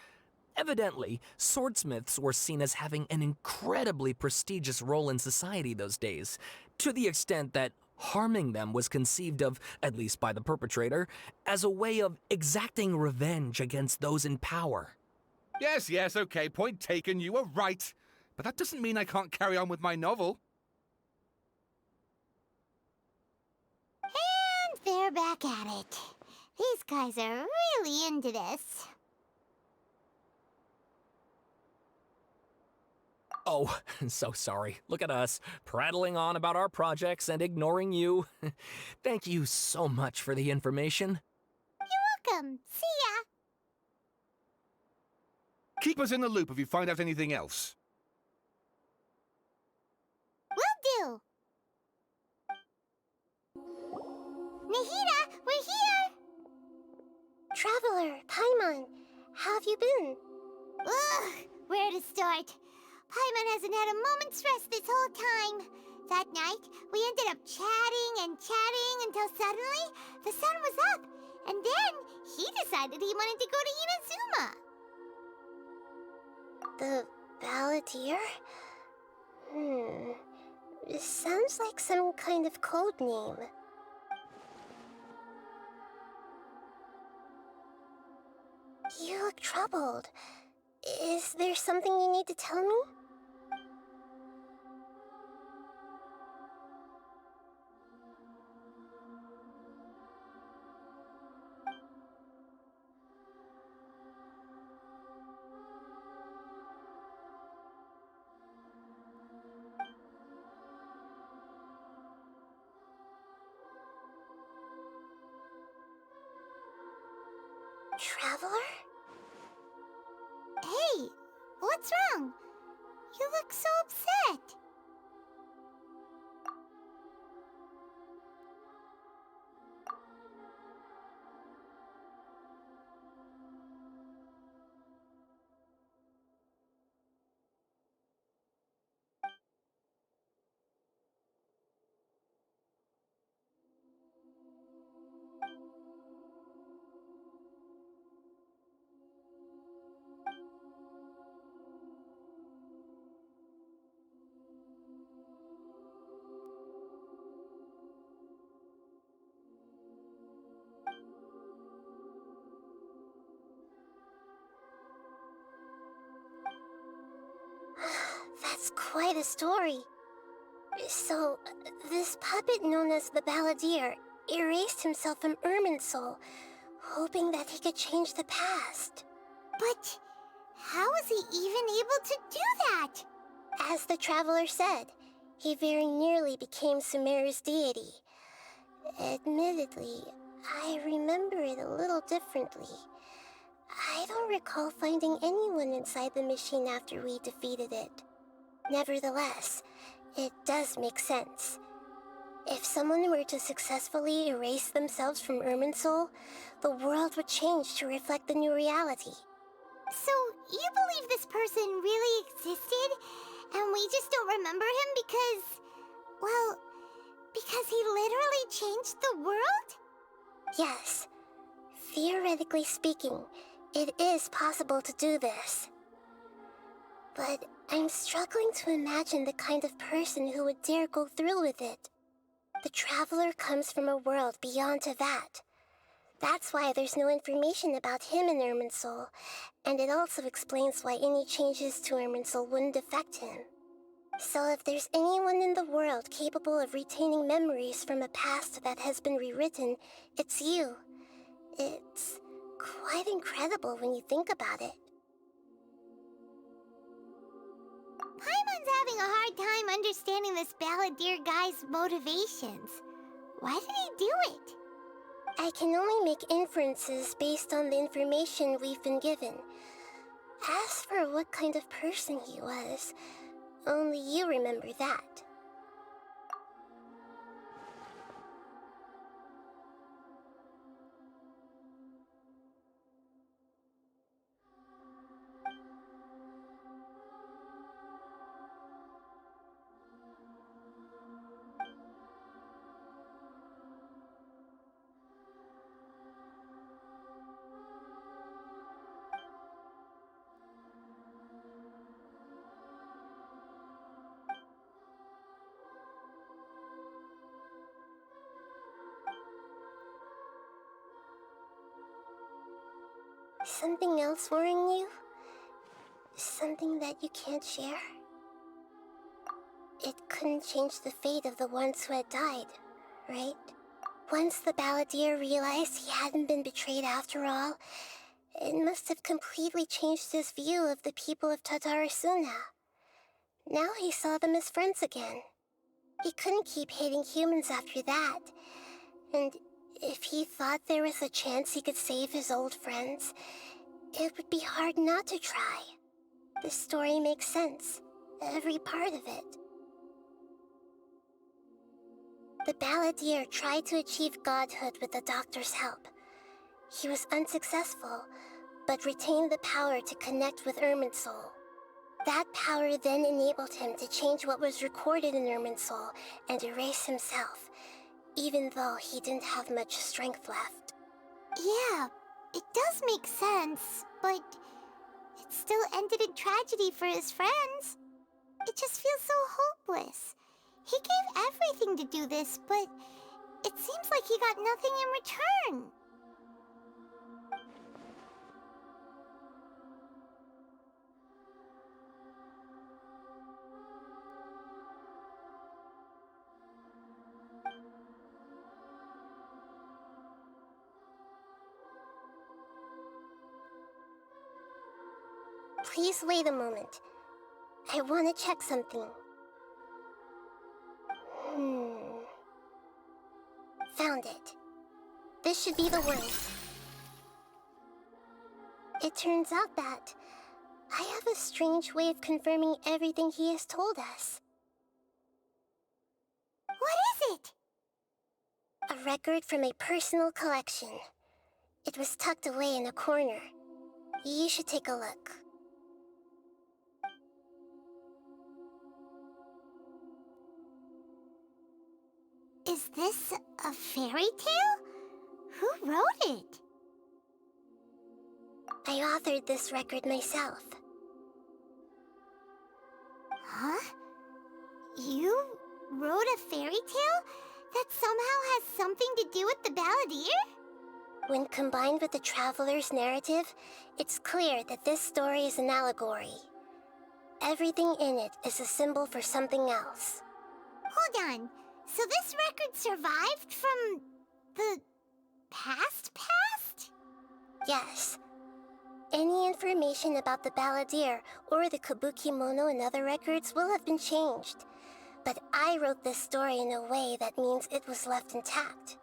S1: Evidently, swordsmiths were seen as having an incredibly prestigious role in society those days, to the extent that harming them was conceived of, at least by the perpetrator, as a way of exacting revenge against those in power.
S2: Yes, okay, point taken, you were right. But that doesn't mean I can't carry on with my novel.
S3: And they're back at it. These guys are really into this.
S1: Oh, so sorry. Look at us, prattling on about our projects and ignoring you. Thank you so much for the information.
S3: Welcome. See ya.
S2: Keep us in the loop if you find out anything else.
S3: Will do. Nahida, we're here!
S5: Traveler, Paimon, how have you been?
S3: Ugh, where to start? Paimon hasn't had a moment's rest this whole time. That night, we ended up chatting and chatting until suddenly the sun was up, and then he decided he wanted to go to Inazuma.
S5: The Balladeer? It sounds like some kind of code name. You look troubled. Is there something you need to tell me? Traveler?
S3: Hey, what's wrong? You look so upset.
S5: That's quite a story. So, this puppet known as the Balladeer erased himself from Irminsul, hoping that he could change the past.
S3: But how was he even able to do that?
S5: As the Traveler said, he very nearly became Sumeru's deity. Admittedly, I remember it a little differently. I don't recall finding anyone inside the machine after we defeated it. Nevertheless, it does make sense. If someone were to successfully erase themselves from Irminsul, the world would change to reflect the new reality.
S3: So, you believe this person really existed, and we just don't remember him because... well, because he literally changed the world?
S5: Yes. Theoretically speaking, it is possible to do this. But I'm struggling to imagine the kind of person who would dare go through with it. The Traveler comes from a world beyond Teyvat. That's why there's no information about him in Irminsul, and it also explains why any changes to Irminsul wouldn't affect him. So if there's anyone in the world capable of retaining memories from a past that has been rewritten, it's you. It's quite incredible when you think about it.
S3: Paimon's having a hard time understanding this Balladeer guy's motivations. Why did he do it?
S5: I can only make inferences based on the information we've been given. As for what kind of person he was, only you remember that. Something else worrying you? Something that you can't share? It couldn't change the fate of the ones who had died, right? Once the Balladeer realized he hadn't been betrayed after all, it must have completely changed his view of the people of Tatarasuna. Now he saw them as friends again. He couldn't keep hating humans after that. And if he thought there was a chance he could save his old friends, it would be hard not to try. The story makes sense, every part of it. The balladeer tried to achieve godhood with the doctor's help. He was unsuccessful, but retained the power to connect with Irminsul. That power then enabled him to change what was recorded in Irminsul and erase himself, even though he didn't have much strength left.
S3: Yeah, it does make sense, but it still ended in tragedy for his friends. It just feels so hopeless. He gave everything to do this, but it seems like he got nothing in return.
S5: Please wait a moment. I want to check something. Found it. This should be the one. It turns out that I have a strange way of confirming everything he has told us.
S3: What is it?
S5: A record from a personal collection. It was tucked away in a corner. You should take a look.
S3: Is this a fairy tale? Who wrote it?
S5: I authored this record myself.
S3: Huh? You wrote a fairy tale that somehow has something to do with the balladeer?
S5: When combined with the Traveler's narrative, it's clear that this story is an allegory. Everything in it is a symbol for something else.
S3: Hold on. So this record survived from the past?
S5: Yes. Any information about the balladeer or the kabuki mono in other records will have been changed. But I wrote this story in a way that means it was left intact.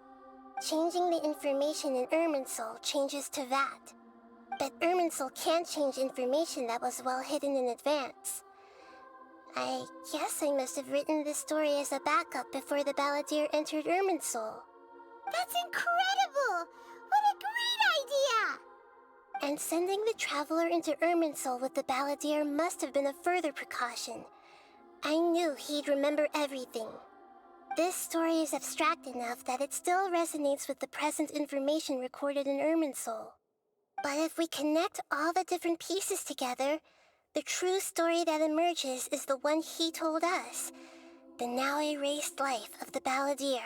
S5: Changing the information in Irminsul changes to that. But Irminsul can't change information that was well hidden in advance. I guess I must have written this story as a backup before the balladeer entered Irminsul.
S3: That's incredible! What a great idea!
S5: And sending the Traveler into Irminsul with the balladeer must have been a further precaution. I knew he'd remember everything. This story is abstract enough that it still resonates with the present information recorded in Irminsul. But if we connect all the different pieces together, the true story that emerges is the one he told us, the now erased life of the balladeer.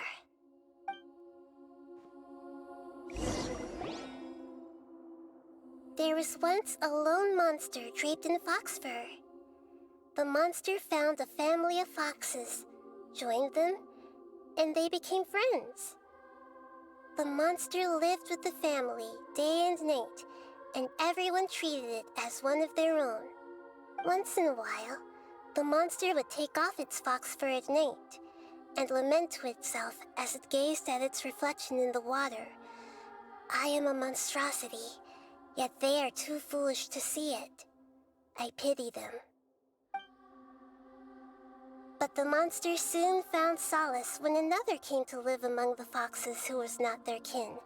S5: There was once a lone monster draped in fox fur. The monster found a family of foxes, joined them, and they became friends. The monster lived with the family day and night, and everyone treated it as one of their own. Once in a while, the monster would take off its fox fur at night and lament to itself as it gazed at its reflection in the water. I am a monstrosity, yet they are too foolish to see it. I pity them. But the monster soon found solace when another came to live among the foxes who was not their kin.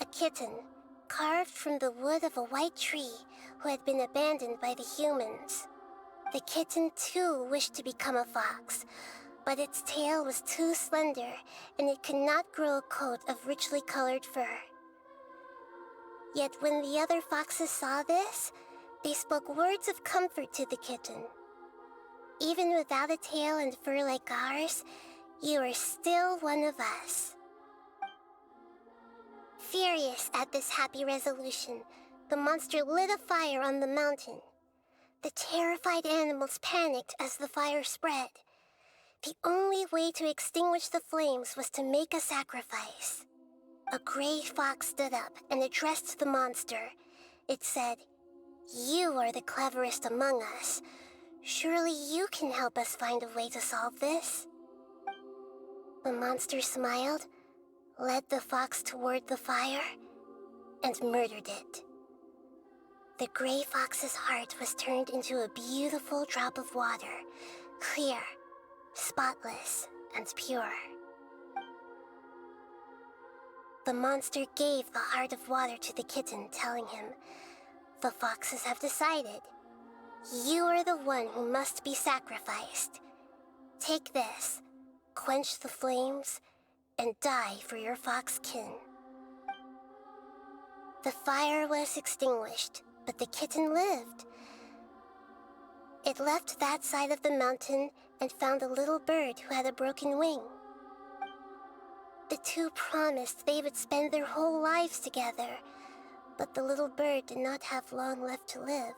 S5: A kitten, carved from the wood of a white tree who had been abandoned by the humans. The kitten too wished to become a fox, but its tail was too slender and it could not grow a coat of richly colored fur. Yet when the other foxes saw this, they spoke words of comfort to the kitten. Even without a tail and fur like ours, you are still one of us. Furious at this happy resolution, the monster lit a fire on the mountain. The terrified animals panicked as the fire spread. The only way to extinguish the flames was to make a sacrifice. A gray fox stood up and addressed the monster. It said, "You are the cleverest among us. Surely you can help us find a way to solve this. The monster smiled, led the fox toward the fire, and murdered it. The gray fox's heart was turned into a beautiful drop of water, clear, spotless, and pure. The monster gave the heart of water to the kitten, telling him, "The foxes have decided. You are the one who must be sacrificed. Take this, quench the flames, and die for your fox kin." The fire was extinguished, but the kitten lived. It left that side of the mountain and found a little bird who had a broken wing. The two promised they would spend their whole lives together, but the little bird did not have long left to live.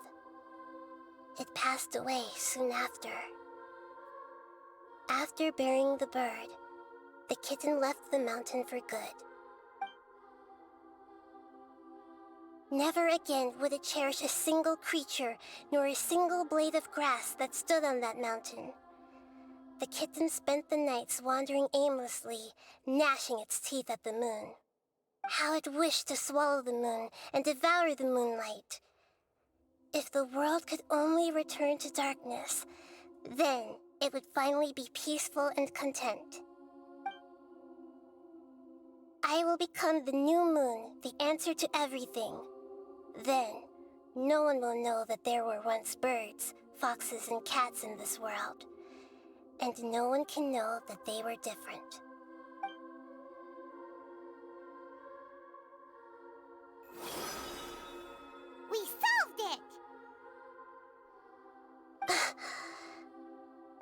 S5: It passed away soon after. After burying the bird, the kitten left the mountain for good. Never again would it cherish a single creature, nor a single blade of grass that stood on that mountain. The kitten spent the nights wandering aimlessly, gnashing its teeth at the moon. How it wished to swallow the moon and devour the moonlight. If the world could only return to darkness, then it would finally be peaceful and content. I will become the new moon, the answer to everything. Then, no one will know that there were once birds, foxes, and cats in this world. And no one can know that they were different.
S3: We solved it!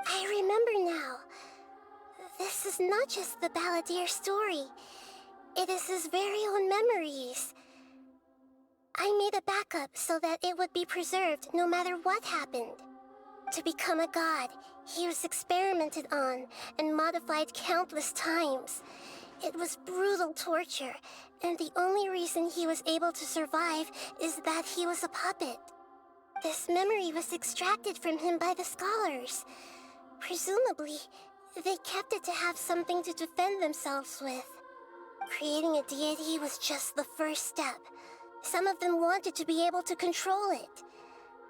S5: I remember now. This is not just the Balladeer story. It is his very own memories. I made a backup so that it would be preserved no matter what happened. To become a god, he was experimented on and modified countless times. It was brutal torture, and the only reason he was able to survive is that he was a puppet. This memory was extracted from him by the scholars. Presumably, they kept it to have something to defend themselves with. Creating a deity was just the first step. Some of them wanted to be able to control it.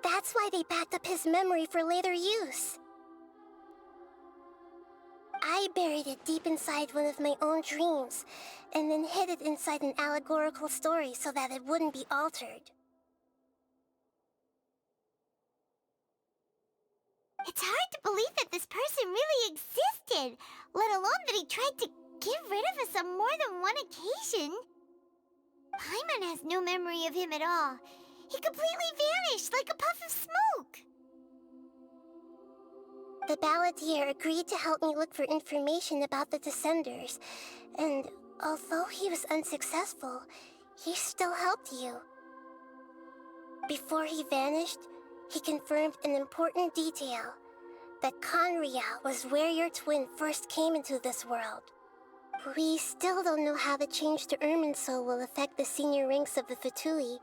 S5: That's why they backed up his memory for later use. I buried it deep inside one of my own dreams, and then hid it inside an allegorical story so that it wouldn't be altered.
S3: It's hard to believe that this person really existed, let alone that he tried to get rid of us on more than one occasion. Paimon has no memory of him at all. He completely vanished like a puff of smoke.
S5: The Balladeer agreed to help me look for information about the Descenders, and although he was unsuccessful, he still helped you. Before he vanished, he confirmed an important detail, that Conria was where your twin first came into this world. We still don't know how the change to Irminsul will affect the senior ranks of the Fatui,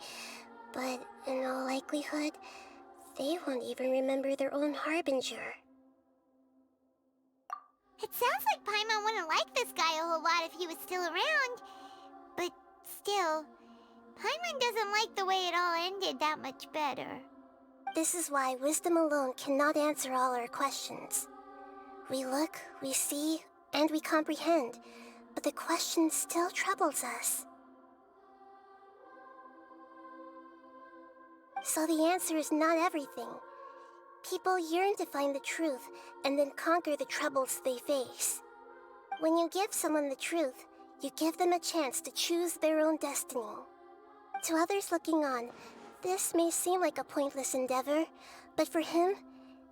S5: but in all likelihood, they won't even remember their own Harbinger.
S3: It sounds like Paimon wouldn't like this guy a whole lot if he was still around. But still, Paimon doesn't like the way it all ended that much better.
S5: This is why wisdom alone cannot answer all our questions. We look, we see, and we comprehend, but the question still troubles us. So the answer is not everything. People yearn to find the truth and then conquer the troubles they face. When you give someone the truth, you give them a chance to choose their own destiny. To others looking on, this may seem like a pointless endeavor, but for him,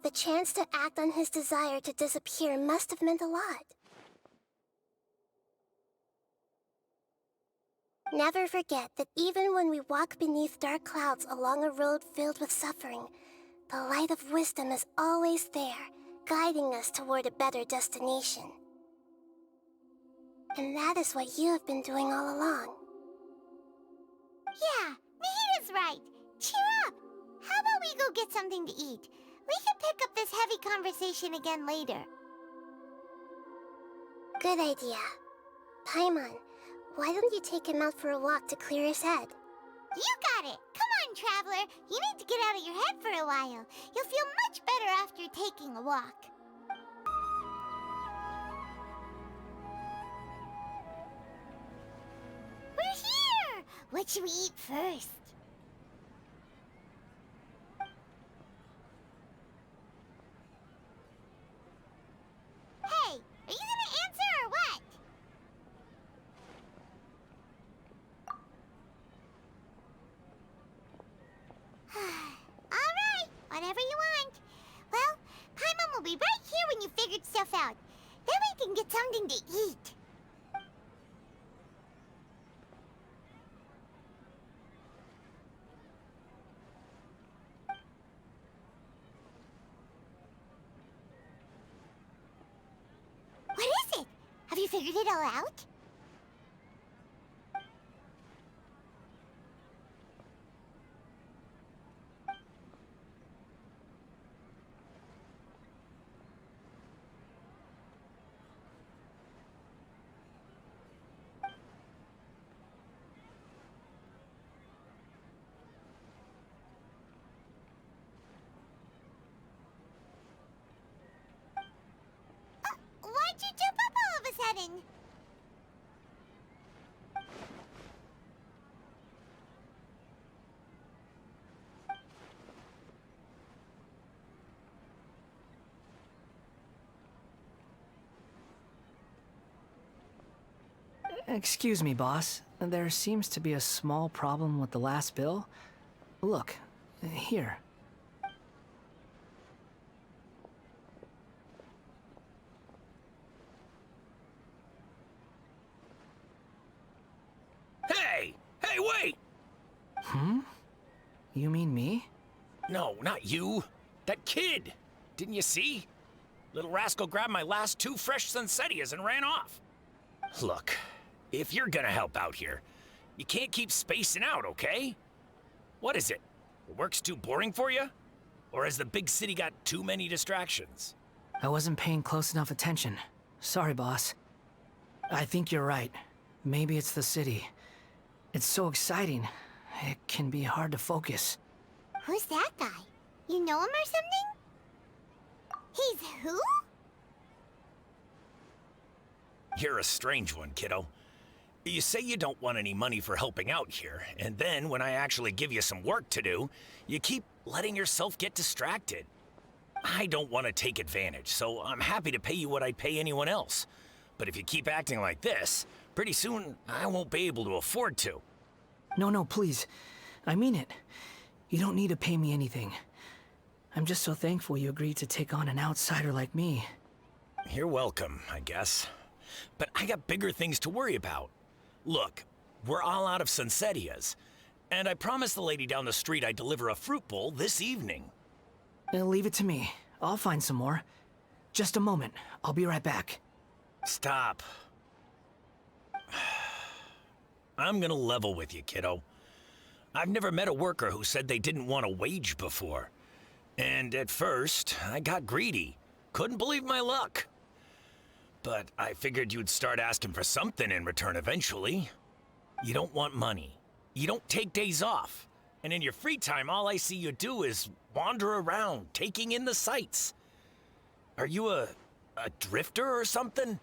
S5: the chance to act on his desire to disappear must have meant a lot. Never forget that even when we walk beneath dark clouds along a road filled with suffering, the light of wisdom is always there, guiding us toward a better destination. And that is what you have been doing all along.
S3: Yeah, Nahita's right. Cheer up! How about we go get something to eat? We can pick up this heavy conversation again later.
S5: Good idea. Paimon, why don't you take him out for a walk to clear his head?
S3: You got it! Come on, Traveler! You need to get out of your head for a while. You'll feel much better after taking a walk. We're here! What should we eat first? Hey, are you gonna answer or what? Alright, whatever you want. Well, Paimon will be right here when you figured stuff out. Then we can get something to eat. What is it? Have you figured it all out? Why'd you jump up all of a sudden?
S4: Excuse me, boss. There seems to be a small problem with the last bill. Look, here.
S13: Hey! Hey, wait!
S4: You mean me?
S13: No, not you. That kid! Didn't you see? Little rascal grabbed my last 2 fresh Sunsetias and ran off. Look, if you're gonna help out here, you can't keep spacing out, okay? What is it? The work's too boring for you? Or has the big city got too many distractions?
S4: I wasn't paying close enough attention. Sorry, boss. I think you're right. Maybe it's the city. It's so exciting. It can be hard to focus.
S3: Who's that guy? You know him or something? He's who?
S13: You're a strange one, kiddo. You say you don't want any money for helping out here, and then when I actually give you some work to do, you keep letting yourself get distracted. I don't want to take advantage, so I'm happy to pay you what I'd pay anyone else. But if you keep acting like this, pretty soon I won't be able to afford to.
S4: No, please. I mean it. You don't need to pay me anything. I'm just so thankful you agreed to take on an outsider like me.
S13: You're welcome, I guess. But I got bigger things to worry about. Look, we're all out of Sunsetias, and I promised the lady down the street I'd deliver a fruit bowl this evening.
S4: Leave it to me. I'll find some more. Just a moment. I'll be right back.
S13: Stop. I'm gonna level with you, kiddo. I've never met a worker who said they didn't want a wage before. And at first, I got greedy. Couldn't believe my luck. But I figured you'd start asking for something in return eventually. You don't want money. You don't take days off. And in your free time, all I see you do is wander around, taking in the sights. Are you a drifter or something?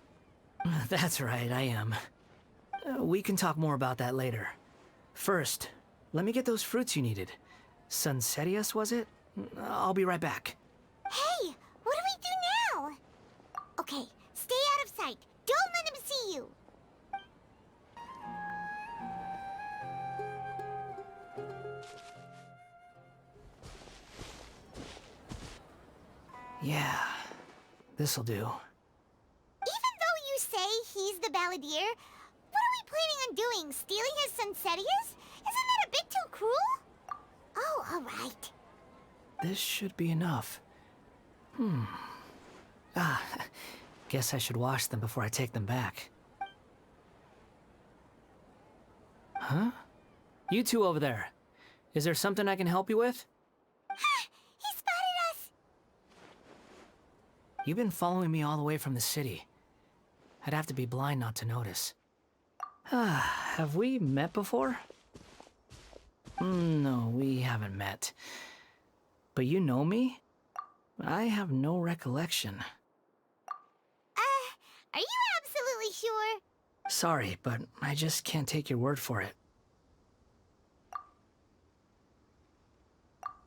S4: That's right, I am. We can talk more about that later. First, let me get those fruits you needed. Sunsetias, was it? I'll be right back.
S3: Hey, what do we do now? Okay, stay out of sight. Don't let him see you.
S4: Yeah, this'll do.
S3: Even though you say he's the balladeer, what are we planning on doing? Stealing his Sunsetias? Isn't that a bit too cruel? Oh, all right.
S4: This should be enough. Guess I should wash them before I take them back. Huh? You two over there. Is there something I can help you with?
S3: He spotted us!
S4: You've been following me all the way from the city. I'd have to be blind not to notice. Have we met before? No, we haven't met. But you know me? I have no recollection.
S3: Are you absolutely sure?
S4: Sorry, but I just can't take your word for it.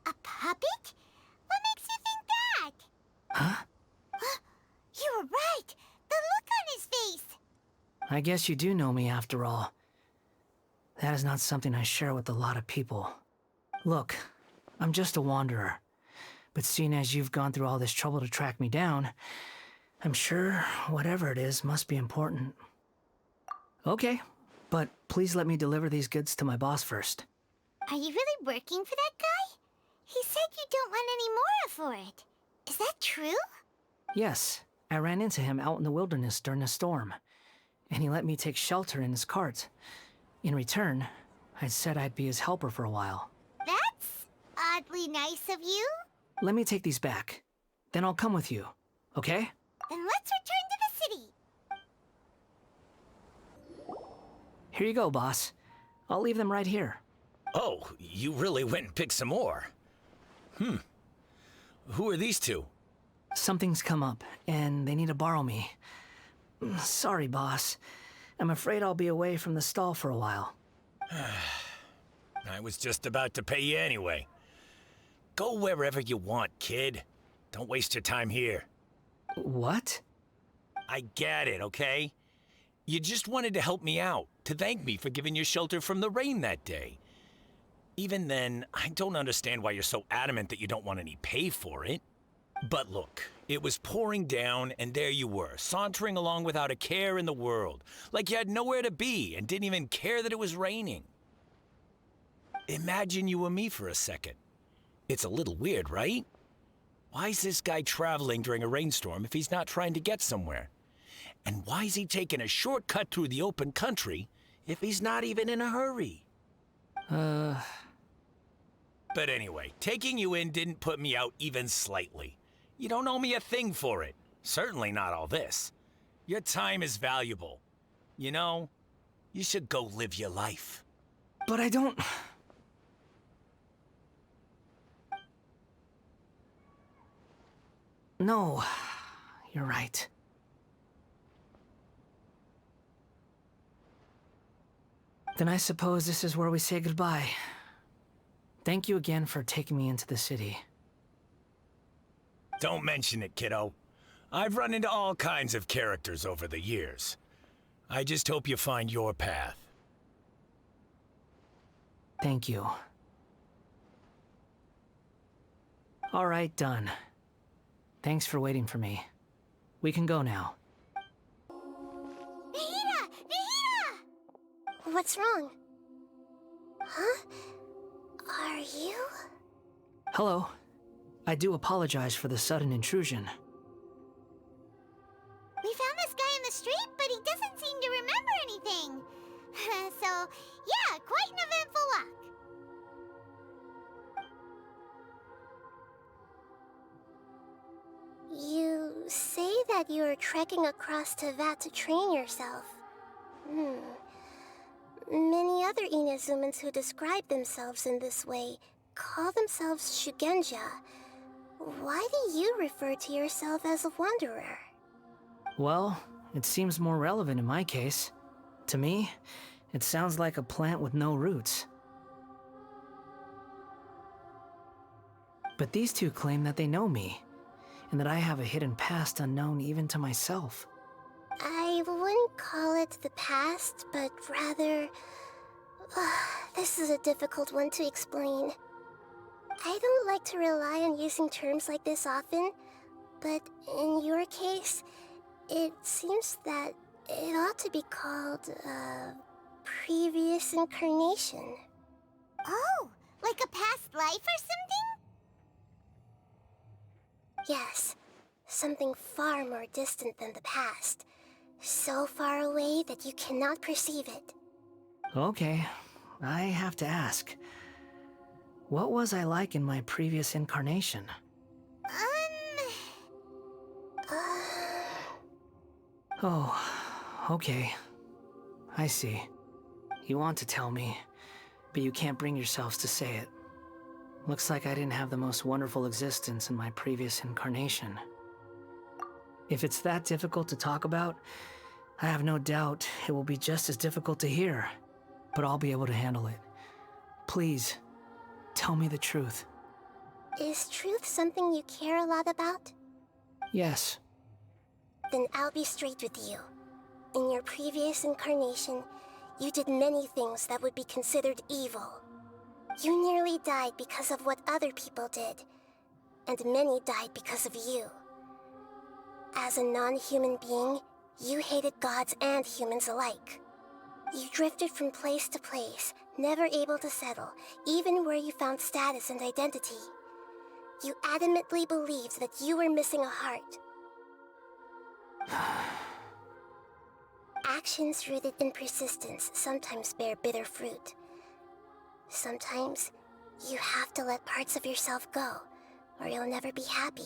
S3: A puppet? What makes you think that?
S4: Huh?
S3: You were right! The look on his face!
S4: I guess you do know me after all. That is not something I share with a lot of people. Look, I'm just a wanderer. But seeing as you've gone through all this trouble to track me down, I'm sure whatever it is must be important. Okay, but please let me deliver these goods to my boss first.
S3: Are you really working for that guy? He said you don't want any more for it. Is that true?
S4: Yes, I ran into him out in the wilderness during a storm, and he let me take shelter in his cart. In return, I said I'd be his helper for a while.
S3: That's oddly nice of you.
S4: Let me take these back. Then I'll come with you, okay?
S3: Then let's return to the city.
S4: Here you go, boss. I'll leave them right here.
S13: Oh, you really went and picked some more. Who are these two?
S4: Something's come up, and they need to borrow me. Sorry, boss. I'm afraid I'll be away from the stall for a while.
S13: I was just about to pay you anyway. Go wherever you want, kid. Don't waste your time here.
S4: What?
S13: I get it, okay? You just wanted to help me out, to thank me for giving you shelter from the rain that day. Even then, I don't understand why you're so adamant that you don't want any pay for it. But look, it was pouring down, and there you were, sauntering along without a care in the world, like you had nowhere to be and didn't even care that it was raining. Imagine you were me for a second. It's a little weird, right? Why is this guy traveling during a rainstorm if he's not trying to get somewhere? And why is he taking a shortcut through the open country if he's not even in a hurry? But anyway, taking you in didn't put me out even slightly. You don't owe me a thing for it. Certainly not all this. Your time is valuable. You know, you should go live your life.
S4: But I don't... No, you're right. Then I suppose this is where we say goodbye. Thank you again for taking me into the city.
S13: Don't mention it, kiddo. I've run into all kinds of characters over the years. I just hope you find your path.
S4: Thank you. All right, done. Thanks for waiting for me. We can go now.
S3: Nahida! Nahida!
S5: What's wrong? Huh? Are you?
S4: Hello. I do apologize for the sudden intrusion.
S3: We found this guy in the street, but he doesn't seem to remember anything. So, yeah, quite an eventful walk.
S5: You say that you are trekking across Teyvat to train yourself. Many other Inazumans who describe themselves in this way call themselves Shugenja. Why do you refer to yourself as a wanderer?
S4: Well, it seems more relevant in my case. To me, it sounds like a plant with no roots. But these two claim that they know me, and that I have a hidden past unknown even to myself.
S5: I wouldn't call it the past, but rather... this is a difficult one to explain. I don't like to rely on using terms like this often, but in your case, it seems that it ought to be called previous incarnation.
S3: Oh, like a past life or something?
S5: Yes, something far more distant than the past. So far away that you cannot perceive it.
S4: Okay, I have to ask. What was I like in my previous incarnation? Oh, okay. I see. You want to tell me, but you can't bring yourselves to say it. Looks like I didn't have the most wonderful existence in my previous incarnation. If it's that difficult to talk about, I have no doubt it will be just as difficult to hear, but I'll be able to handle it. Please, tell me the truth.
S5: Is truth something you care a lot about?
S4: Yes.
S5: Then I'll be straight with you. In your previous incarnation, you did many things that would be considered evil. You nearly died because of what other people did, and many died because of you. As a non-human being, you hated gods and humans alike. You drifted from place to place, never able to settle, even where you found status and identity. You adamantly believed that you were missing a heart. Actions rooted in persistence sometimes bear bitter fruit. Sometimes, you have to let parts of yourself go, or you'll never be happy.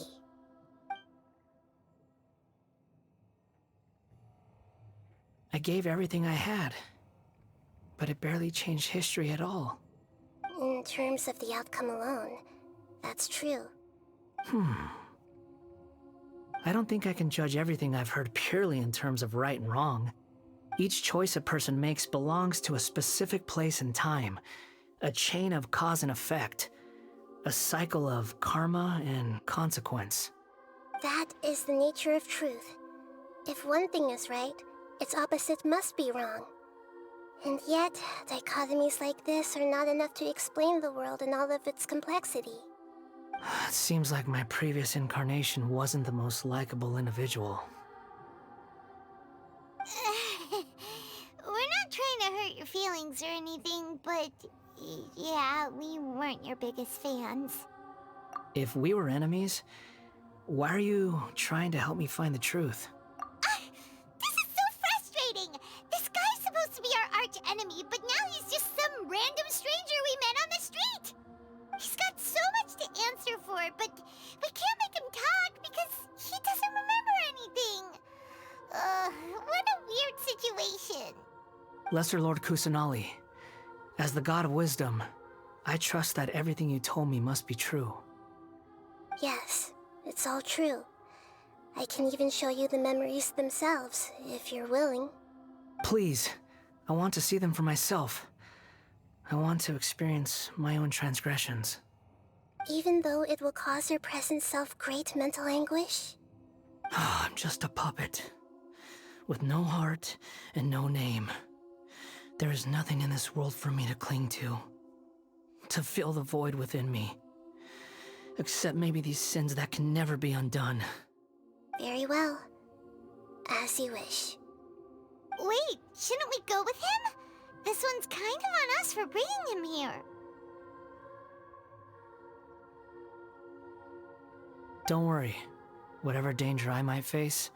S4: I gave everything I had, but it barely changed history at all.
S5: In terms of the outcome alone, that's true.
S4: I don't think I can judge everything I've heard purely in terms of right and wrong. Each choice a person makes belongs to a specific place and time, a chain of cause and effect, a cycle of karma and consequence.
S5: That is the nature of truth. If one thing is right, its opposite must be wrong. And yet, dichotomies like this are not enough to explain the world in all of its complexity.
S4: It seems like my previous incarnation wasn't the most likable individual.
S3: We're not trying to hurt your feelings or anything, but yeah, we weren't your biggest fans.
S4: If we were enemies, why are you trying to help me find the truth?
S3: This is so frustrating! This guy's supposed to be our arch enemy, but now he's just some random stranger we met on the street! He's got so much to answer for, but we can't make him talk because he doesn't remember anything. What a weird situation.
S4: Lesser Lord Kusanali, as the God of Wisdom, I trust that everything you told me must be true.
S5: Yes, it's all true. I can even show you the memories themselves, if you're willing.
S4: Please, I want to see them for myself. I want to experience my own transgressions.
S5: Even though it will cause your present self great mental anguish?
S4: I'm just a puppet, with no heart and no name. There is nothing in this world for me to cling to fill the void within me. Except maybe these sins that can never be undone.
S5: Very well. As you wish.
S3: Wait, shouldn't we go with him? This one's kind of on us for bringing him here.
S4: Don't worry. Whatever danger I might face,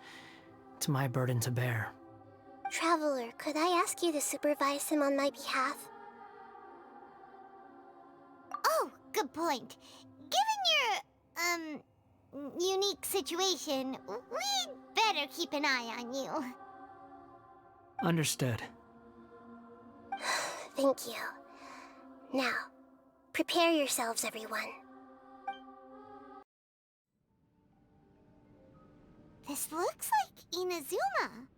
S4: it's my burden to bear.
S5: Traveler, could I ask you to supervise him on my behalf?
S3: Oh, good point. Given your, unique situation, we'd better keep an eye on you.
S4: Understood.
S5: Thank you. Now, prepare yourselves, everyone.
S3: This looks like Inazuma.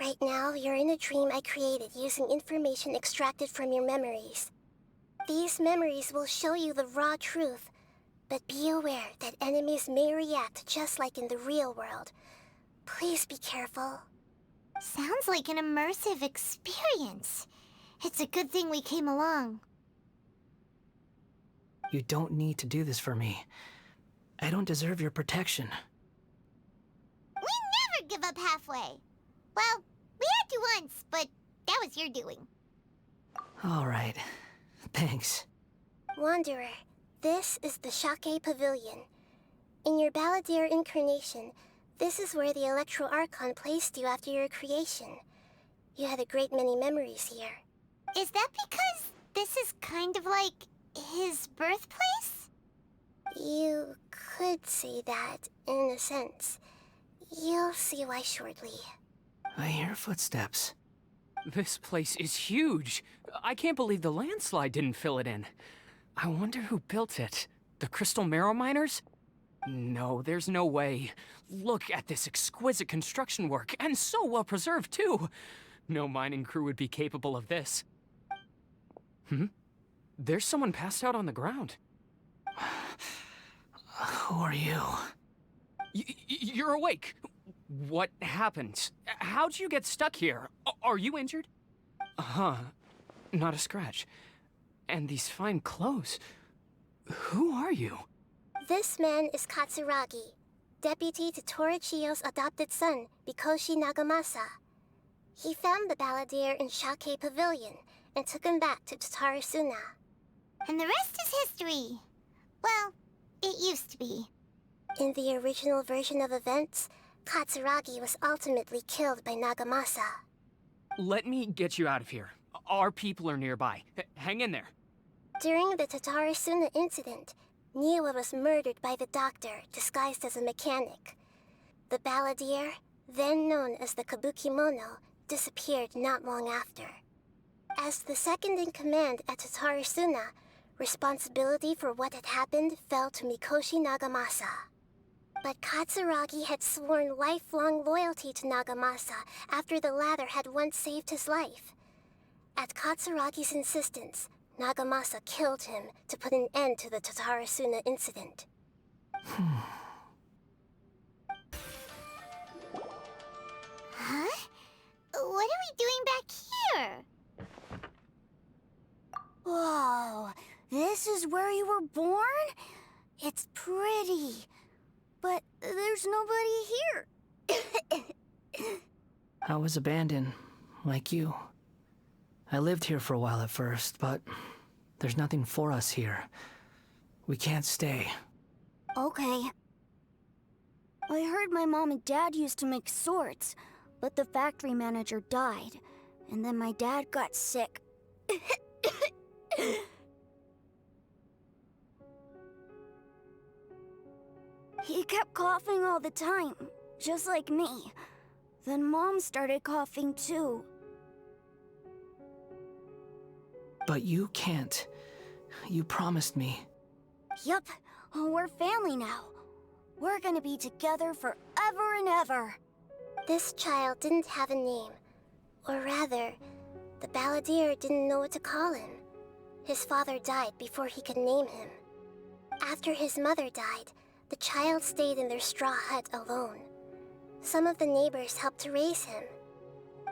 S5: Right now, you're in a dream I created using information extracted from your memories. These memories will show you the raw truth, but be aware that enemies may react just like in the real world. Please be careful.
S3: Sounds like an immersive experience. It's a good thing we came along.
S4: You don't need to do this for me. I don't deserve your protection.
S3: We never give up halfway. Well, we had to once, but that was your doing.
S4: All right. Thanks.
S5: Wanderer, this is the Shake Pavilion. In your Balladeer incarnation, this is where the Electro Archon placed you after your creation. You had a great many memories here.
S3: Is that because this is kind of like his birthplace?
S5: You could say that, in a sense. You'll see why shortly.
S4: I hear footsteps.
S14: This place is huge. I can't believe the landslide didn't fill it in. I wonder who built it. The Crystal Marrow Miners? No, there's no way. Look at this exquisite construction work, and so well preserved, too. No mining crew would be capable of this. There's someone passed out on the ground.
S4: Who are you?
S14: You're awake. What happened? How'd you get stuck here? Are you injured? Not a scratch. And these fine clothes. Who are you?
S5: This man is Katsuragi, deputy to Torichiyo's adopted son, Mikoshi Nagamasa. He found the balladeer in Shake Pavilion and took him back to Tatarasuna.
S3: And the rest is history. Well, it used to be.
S5: In the original version of events, Katsuragi was ultimately killed by Nagamasa.
S14: Let me get you out of here. Our people are nearby. Hang in there.
S5: During the Tatarasuna incident, Niwa was murdered by the doctor disguised as a mechanic. The balladeer, then known as the Kabukimono, disappeared not long after. As the second in command at Tatarasuna, responsibility for what had happened fell to Mikoshi Nagamasa. But Katsuragi had sworn lifelong loyalty to Nagamasa after the latter had once saved his life. At Katsuragi's insistence, Nagamasa killed him to put an end to the Tatarasuna incident.
S3: Huh? What are we doing back here?
S15: Whoa, this is where you were born? It's pretty, but there's nobody here.
S4: I was abandoned, like you. I lived here for a while at first, but there's nothing for us here. We can't stay.
S15: Okay. I heard my mom and dad used to make swords, but the factory manager died, and then my dad got sick. He kept coughing all the time, just like me. Then Mom started coughing too.
S4: But you can't. You promised me.
S15: Yup, we're family now. We're gonna be together forever and ever.
S5: This child didn't have a name. Or rather, the balladeer didn't know what to call him. His father died before he could name him. After his mother died, the child stayed in their straw hut alone. Some of the neighbors helped to raise him.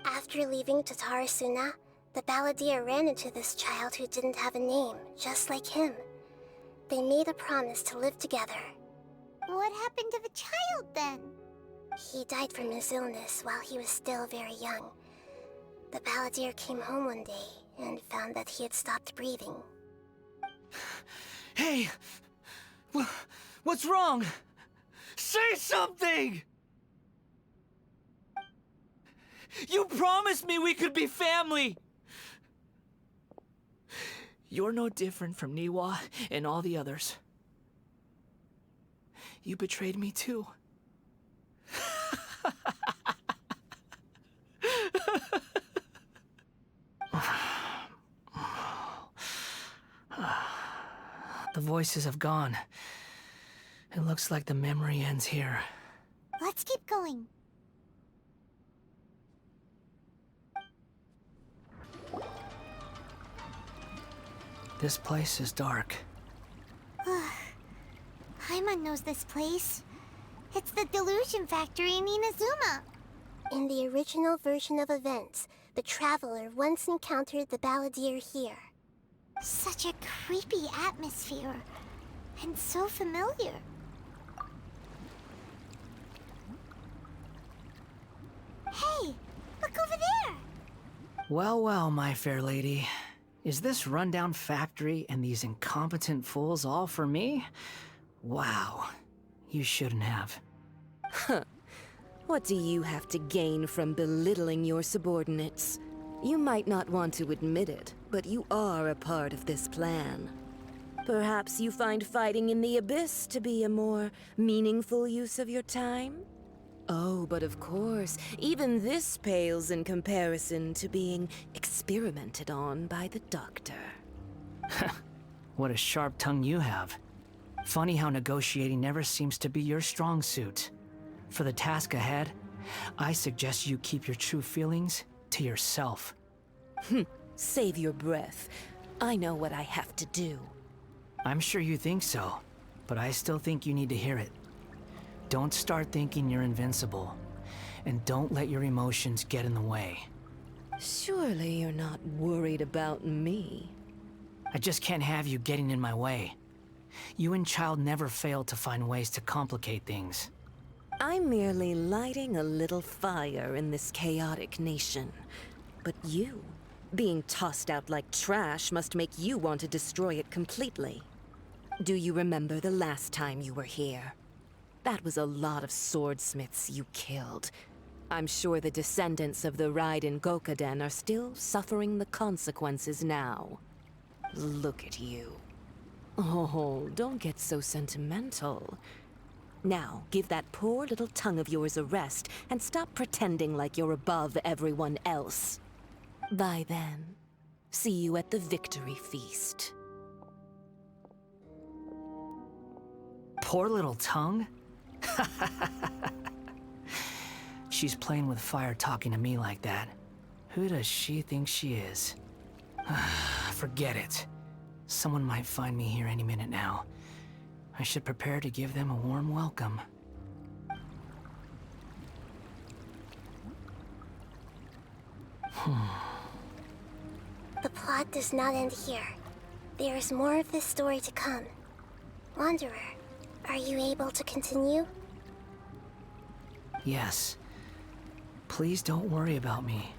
S5: After leaving Tatarasuna, the balladeer ran into this child who didn't have a name, just like him. They made a promise to live together.
S3: What happened to the child then?
S5: He died from his illness while he was still very young. The balladeer came home one day and found that he had stopped breathing.
S16: Hey! What's wrong? Say something! You promised me we could be family! You're no different from Niwa and all the others. You betrayed me too.
S4: The voices have gone. It looks like the memory ends here.
S3: Let's keep going.
S4: This place is dark.
S3: Paimon knows this place. It's the Delusion Factory in Inazuma.
S5: In the original version of events, the Traveler once encountered the balladeer here.
S3: Such a creepy atmosphere. And so familiar. Hey, look over there!
S4: Well, well, my fair lady. Is this rundown factory and these incompetent fools all for me? Wow. You shouldn't have.
S17: Huh. What do you have to gain from belittling your subordinates? You might not want to admit it, but you are a part of this plan. Perhaps you find fighting in the Abyss to be a more meaningful use of your time? Oh, but of course, even this pales in comparison to being experimented on by the doctor.
S4: What a sharp tongue you have. Funny how negotiating never seems to be your strong suit. For the task ahead, I suggest you keep your true feelings to yourself.
S17: Save your breath. I know what I have to do.
S4: I'm sure you think so, but I still think you need to hear it. Don't start thinking you're invincible, and don't let your emotions get in the way.
S17: Surely you're not worried about me.
S4: I just can't have you getting in my way. You and Child never fail to find ways to complicate things.
S17: I'm merely lighting a little fire in this chaotic nation. But you, being tossed out like trash, must make you want to destroy it completely. Do you remember the last time you were here? That was a lot of swordsmiths you killed. I'm sure the descendants of the Raiden Gokaden are still suffering the consequences now. Look at you. Oh, don't get so sentimental. Now, give that poor little tongue of yours a rest and stop pretending like you're above everyone else. Bye then. See you at the victory feast.
S4: Poor little tongue? She's playing with fire talking to me like that. Who does she think she is? Forget it. Someone might find me here any minute now. I should prepare to give them a warm welcome.
S5: The plot does not end here. There is more of this story to come. Wanderer, are you able to continue?
S4: Yes. Please don't worry about me.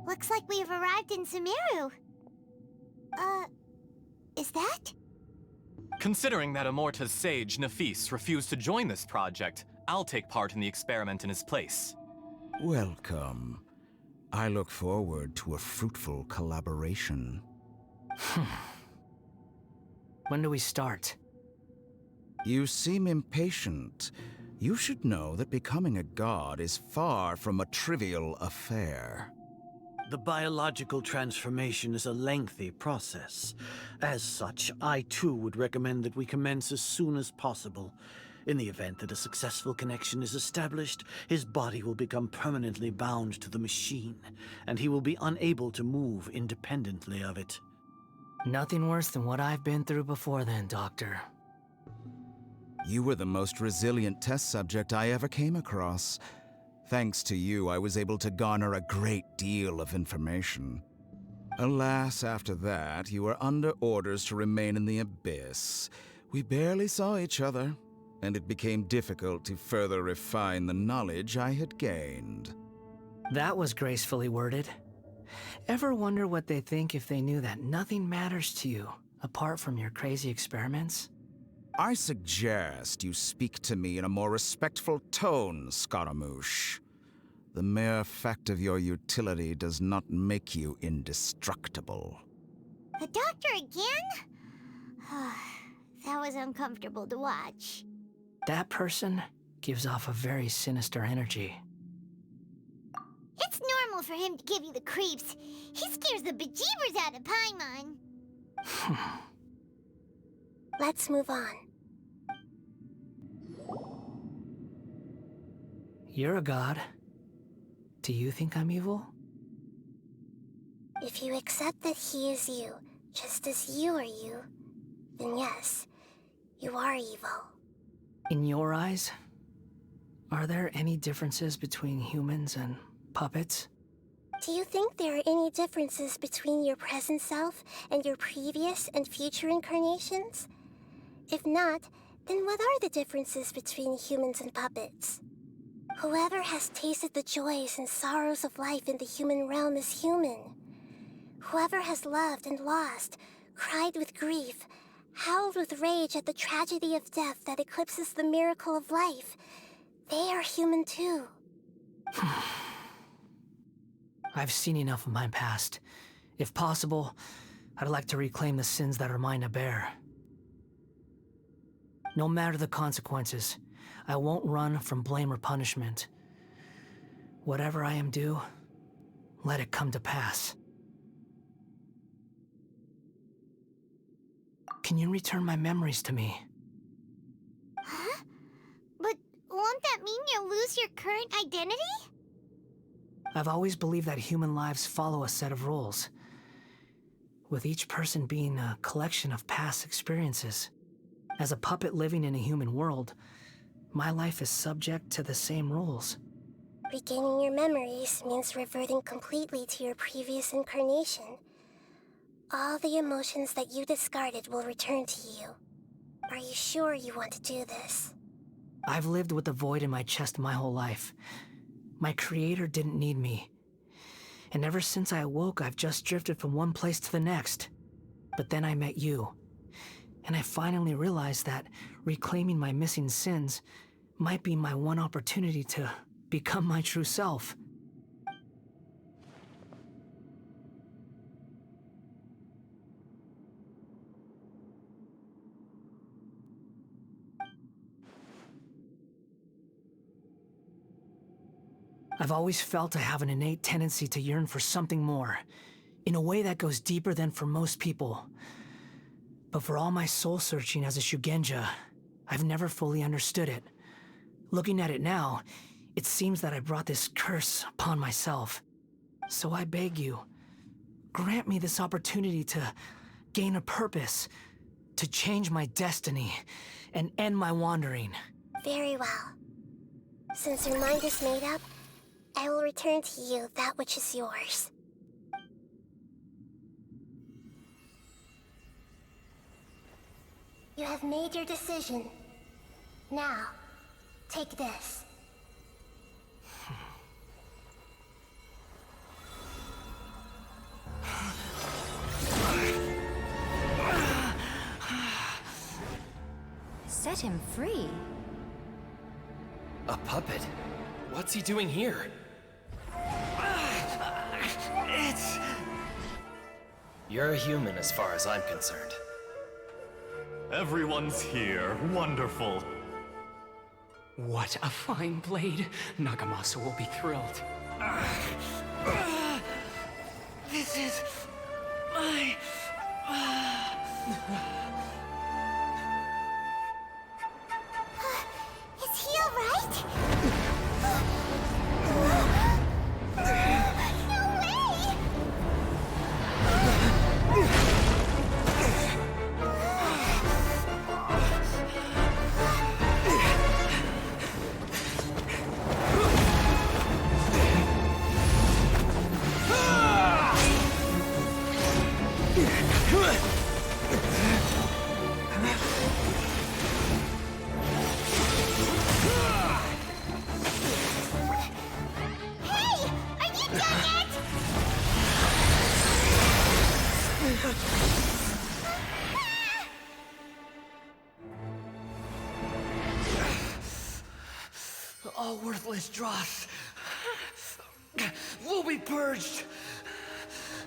S3: Looks like we've arrived in Sumeru. Is that?
S6: Considering that Amorta's sage, Nafis, refused to join this project, I'll take part in the experiment in his place.
S8: Welcome. I look forward to a fruitful collaboration.
S4: When do we start?
S8: You seem impatient. You should know that becoming a god is far from a trivial affair.
S18: The biological transformation is a lengthy process. As such, I too would recommend that we commence as soon as possible. In the event that a successful connection is established, his body will become permanently bound to the machine, and he will be unable to move independently of it.
S4: Nothing worse than what I've been through before then, Doctor.
S8: You were the most resilient test subject I ever came across. Thanks to you, I was able to garner a great deal of information. Alas, after that, you were under orders to remain in the Abyss. We barely saw each other, and it became difficult to further refine the knowledge I had gained.
S4: That was gracefully worded. Ever wonder what they think if they knew that nothing matters to you, apart from your crazy experiments?
S8: I suggest you speak to me in a more respectful tone, Scaramouche. The mere fact of your utility does not make you indestructible.
S3: The doctor again? That was uncomfortable to watch.
S4: That person gives off a very sinister energy.
S3: It's normal for him to give you the creeps. He scares the bejeebers out of Paimon.
S5: Let's move on.
S4: You're a god. Do you think I'm evil?
S5: If you accept that he is you, just as you are you, then yes, you are evil.
S4: In your eyes, are there any differences between humans and puppets?
S5: Do you think there are any differences between your present self and your previous and future incarnations? If not, then what are the differences between humans and puppets? Whoever has tasted the joys and sorrows of life in the human realm is human. Whoever has loved and lost, cried with grief, howled with rage at the tragedy of death that eclipses the miracle of life, they are human too.
S4: I've seen enough of my past. If possible, I'd like to reclaim the sins that are mine to bear. No matter the consequences, I won't run from blame or punishment. Whatever I am due, let it come to pass. Can you return my memories to me?
S3: Huh? But won't that mean you'll lose your current identity?
S4: I've always believed that human lives follow a set of rules, with each person being a collection of past experiences. As a puppet living in a human world, my life is subject to the same rules.
S5: Regaining your memories means reverting completely to your previous incarnation. All the emotions that you discarded will return to you. Are you sure you want to do this?
S4: I've lived with a void in my chest my whole life. My creator didn't need me. And ever since I awoke, I've just drifted from one place to the next. But then I met you. And I finally realized that reclaiming my missing sins might be my one opportunity to become my true self. I've always felt I have an innate tendency to yearn for something more, in a way that goes deeper than for most people. But for all my soul-searching as a Shugenja, I've never fully understood it. Looking at it now, it seems that I brought this curse upon myself. So I beg you, grant me this opportunity to gain a purpose, to change my destiny, and end my wandering.
S5: Very well. Since your mind is made up, I will return to you that which is yours. You have made your decision. Now, take this.
S19: Set him free?
S7: A puppet? What's he doing here? You're a human as far as I'm concerned.
S6: Everyone's here. Wonderful.
S14: What a fine blade. Nagamasa will be thrilled.
S4: This is my...
S3: Is he alright? No way!
S4: All worthless dross will be purged.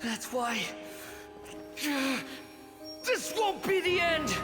S4: That's why this won't be the end.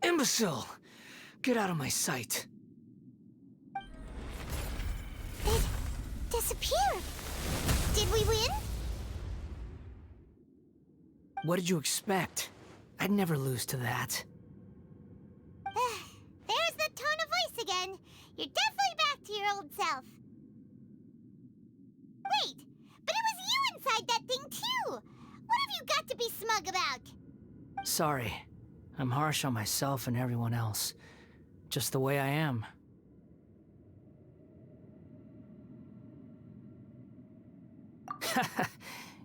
S4: Imbecile! Get out of my sight.
S3: It disappeared. Did we win?
S4: What did you expect? I'd never lose to that.
S3: There's the tone of voice again. You're definitely back to your old self. Wait, but it was you inside that thing too! What have you got to be smug about?
S4: Sorry. I'm harsh on myself and everyone else. Just the way I am.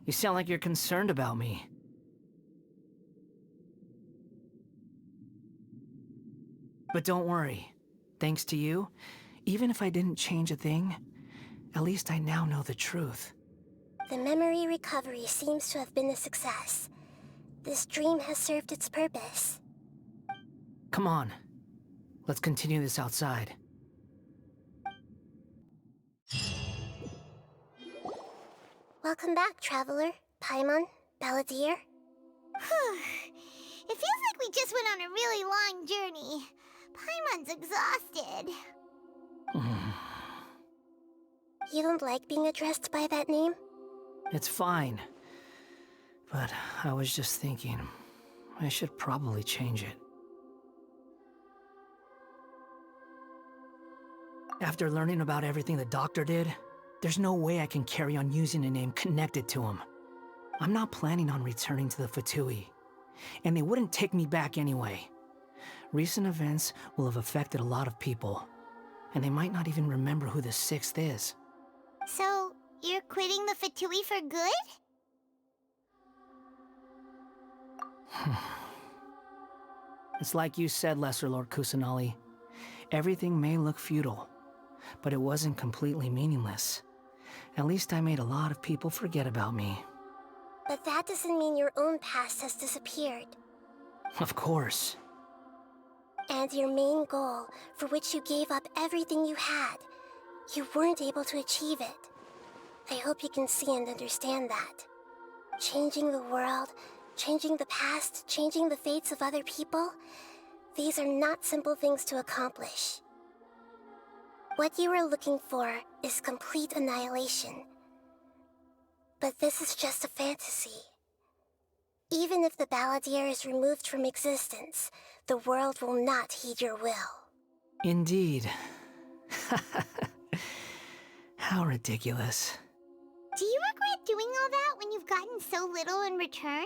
S4: You sound like you're concerned about me. But don't worry. Thanks to you, even if I didn't change a thing, at least I now know the truth.
S5: The memory recovery seems to have been a success. This dream has served its purpose.
S4: Come on. Let's continue this outside.
S5: Welcome back, Traveler, Paimon, Balladeer.
S3: It feels like we just went on a really long journey. Paimon's exhausted.
S5: You don't like being addressed by that name?
S4: It's fine. But I was just thinking, I should probably change it. After learning about everything the doctor did, there's no way I can carry on using a name connected to him. I'm not planning on returning to the Fatui, and they wouldn't take me back anyway. Recent events will have affected a lot of people, and they might not even remember who the Sixth is.
S3: So, you're quitting the Fatui for good?
S4: It's like you said, Lesser Lord Kusanali. Everything may look futile, but it wasn't completely meaningless. At least I made a lot of people forget about me.
S5: But that doesn't mean your own past has disappeared.
S4: Of course.
S5: And your main goal, for which you gave up everything you had, you weren't able to achieve it. I hope you can see and understand that. Changing the world, changing the past, changing the fates of other people, these are not simple things to accomplish. What you were looking for is complete annihilation. But this is just a fantasy. Even if the Balladeer is removed from existence, the world will not heed your will.
S4: Indeed. How ridiculous.
S3: Do you regret doing all that when you've gotten so little in return?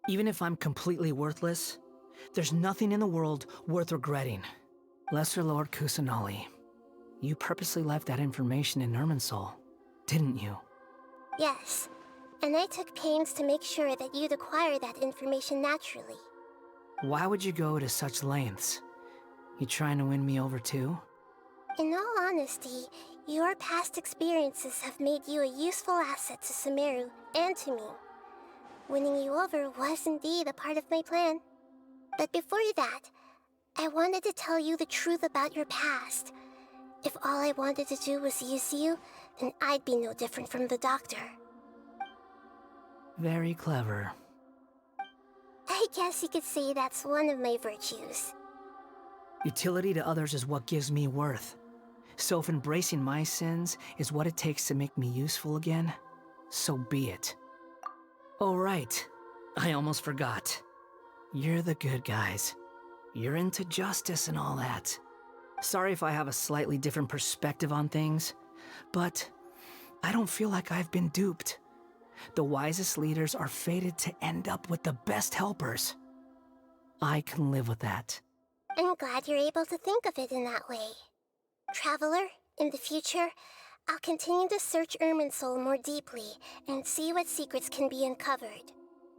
S4: Even if I'm completely worthless, there's nothing in the world worth regretting. Lesser Lord Kusanali, you purposely left that information in Irminsul, didn't you?
S5: Yes, and I took pains to make sure that you'd acquire that information naturally.
S4: Why would you go to such lengths? You trying to win me over too?
S5: In all honesty, your past experiences have made you a useful asset to Sumeru and to me. Winning you over was indeed a part of my plan. But before that, I wanted to tell you the truth about your past. If all I wanted to do was use you, then I'd be no different from the doctor.
S4: Very clever.
S5: I guess you could say that's one of my virtues.
S4: Utility to others is what gives me worth. So if embracing my sins is what it takes to make me useful again, so be it. Oh right, I almost forgot. You're the good guys. You're into justice and all that. Sorry if I have a slightly different perspective on things, but I don't feel like I've been duped. The wisest leaders are fated to end up with the best helpers. I can live with that.
S5: I'm glad you're able to think of it in that way. Traveler, in the future, I'll continue to search Irminsul more deeply and see what secrets can be uncovered,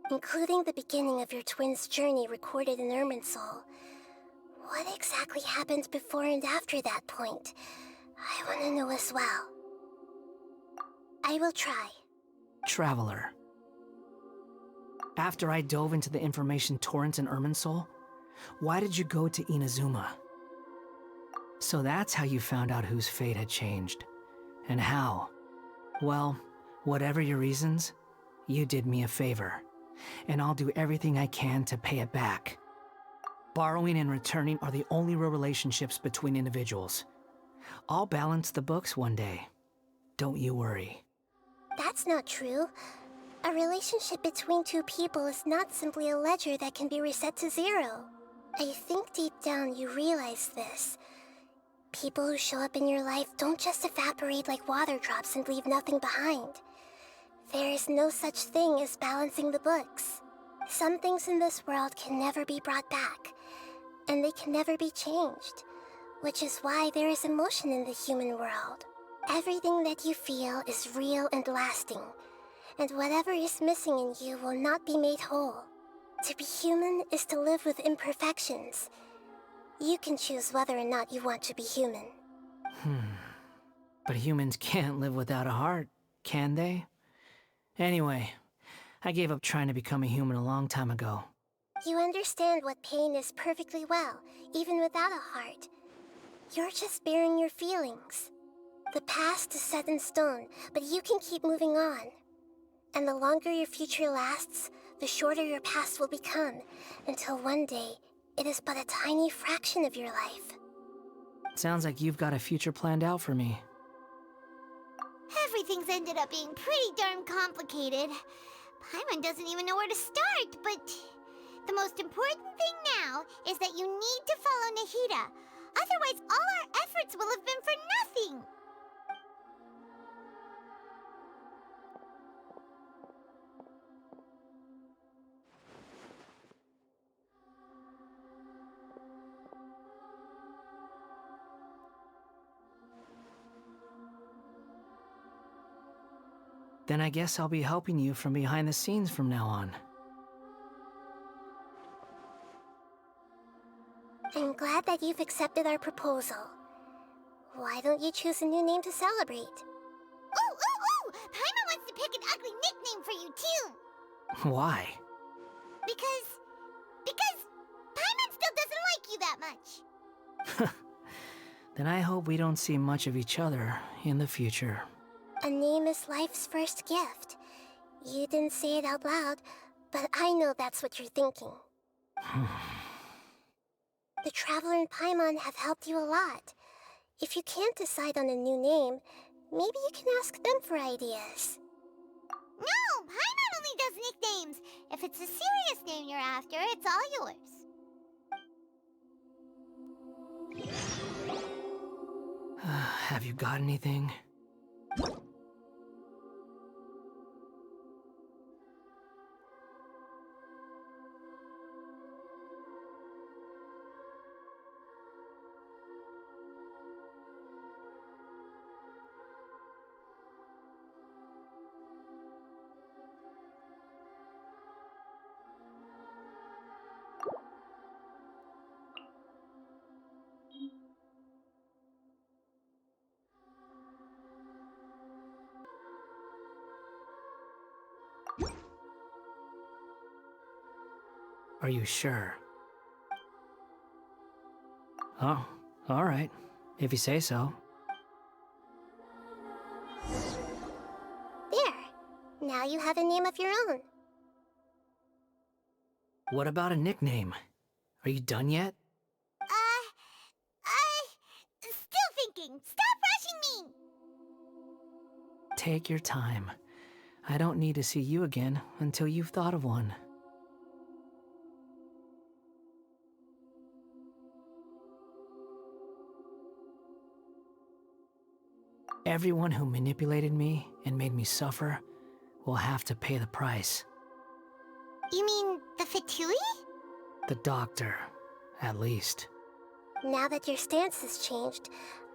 S5: including the beginning of your twins' journey recorded in Irminsul. What exactly happened before and after that point? I want to know as well. I will try.
S4: Traveler. After I dove into the information torrent in Irminsul, why did you go to Inazuma? So that's how you found out whose fate had changed. And how? Well, whatever your reasons, you did me a favor. And I'll do everything I can to pay it back. Borrowing and returning are the only real relationships between individuals. I'll balance the books one day. Don't you worry.
S5: That's not true. A relationship between two people is not simply a ledger that can be reset to zero. I think deep down you realize this. People who show up in your life don't just evaporate like water drops and leave nothing behind. There is no such thing as balancing the books. Some things in this world can never be brought back, and they can never be changed, which is why there is emotion in the human world. Everything that you feel is real and lasting, and whatever is missing in you will not be made whole. To be human is to live with imperfections. You can choose whether or not you want to be human.
S4: But humans can't live without a heart, can they? Anyway, I gave up trying to become a human a long time ago.
S5: You understand what pain is perfectly well, even without a heart. You're just bearing your feelings. The past is set in stone, but you can keep moving on. And the longer your future lasts, the shorter your past will become, until one day, it is but a tiny fraction of your life.
S4: Sounds like you've got a future planned out for me.
S3: Everything's ended up being pretty darn complicated. Paimon doesn't even know where to start, but the most important thing now is that you need to follow Nahida. Otherwise, all our efforts will have been for nothing.
S4: Then I guess I'll be helping you from behind the scenes from now on.
S5: I'm glad that you've accepted our proposal. Why don't you choose a new name to celebrate?
S3: Ooh! Paimon wants to pick an ugly nickname for you, too.
S4: Why?
S3: Because Paimon still doesn't like you that much.
S4: Then I hope we don't see much of each other in the future.
S5: A name is life's first gift. You didn't say it out loud, but I know that's what you're thinking. The Traveler and Paimon have helped you a lot. If you can't decide on a new name, maybe you can ask them for ideas.
S3: No! Paimon only does nicknames. If it's a serious name you're after, it's all yours.
S4: Have you got anything? Are you sure? Oh, all right. If you say so.
S5: There. Now you have a name of your own.
S4: What about a nickname? Are you done yet?
S3: Still thinking. Stop rushing me!
S4: Take your time. I don't need to see you again until you've thought of one. Everyone who manipulated me and made me suffer will have to pay the price.
S3: You mean the Fatui?
S4: The doctor, at least.
S5: Now that your stance has changed,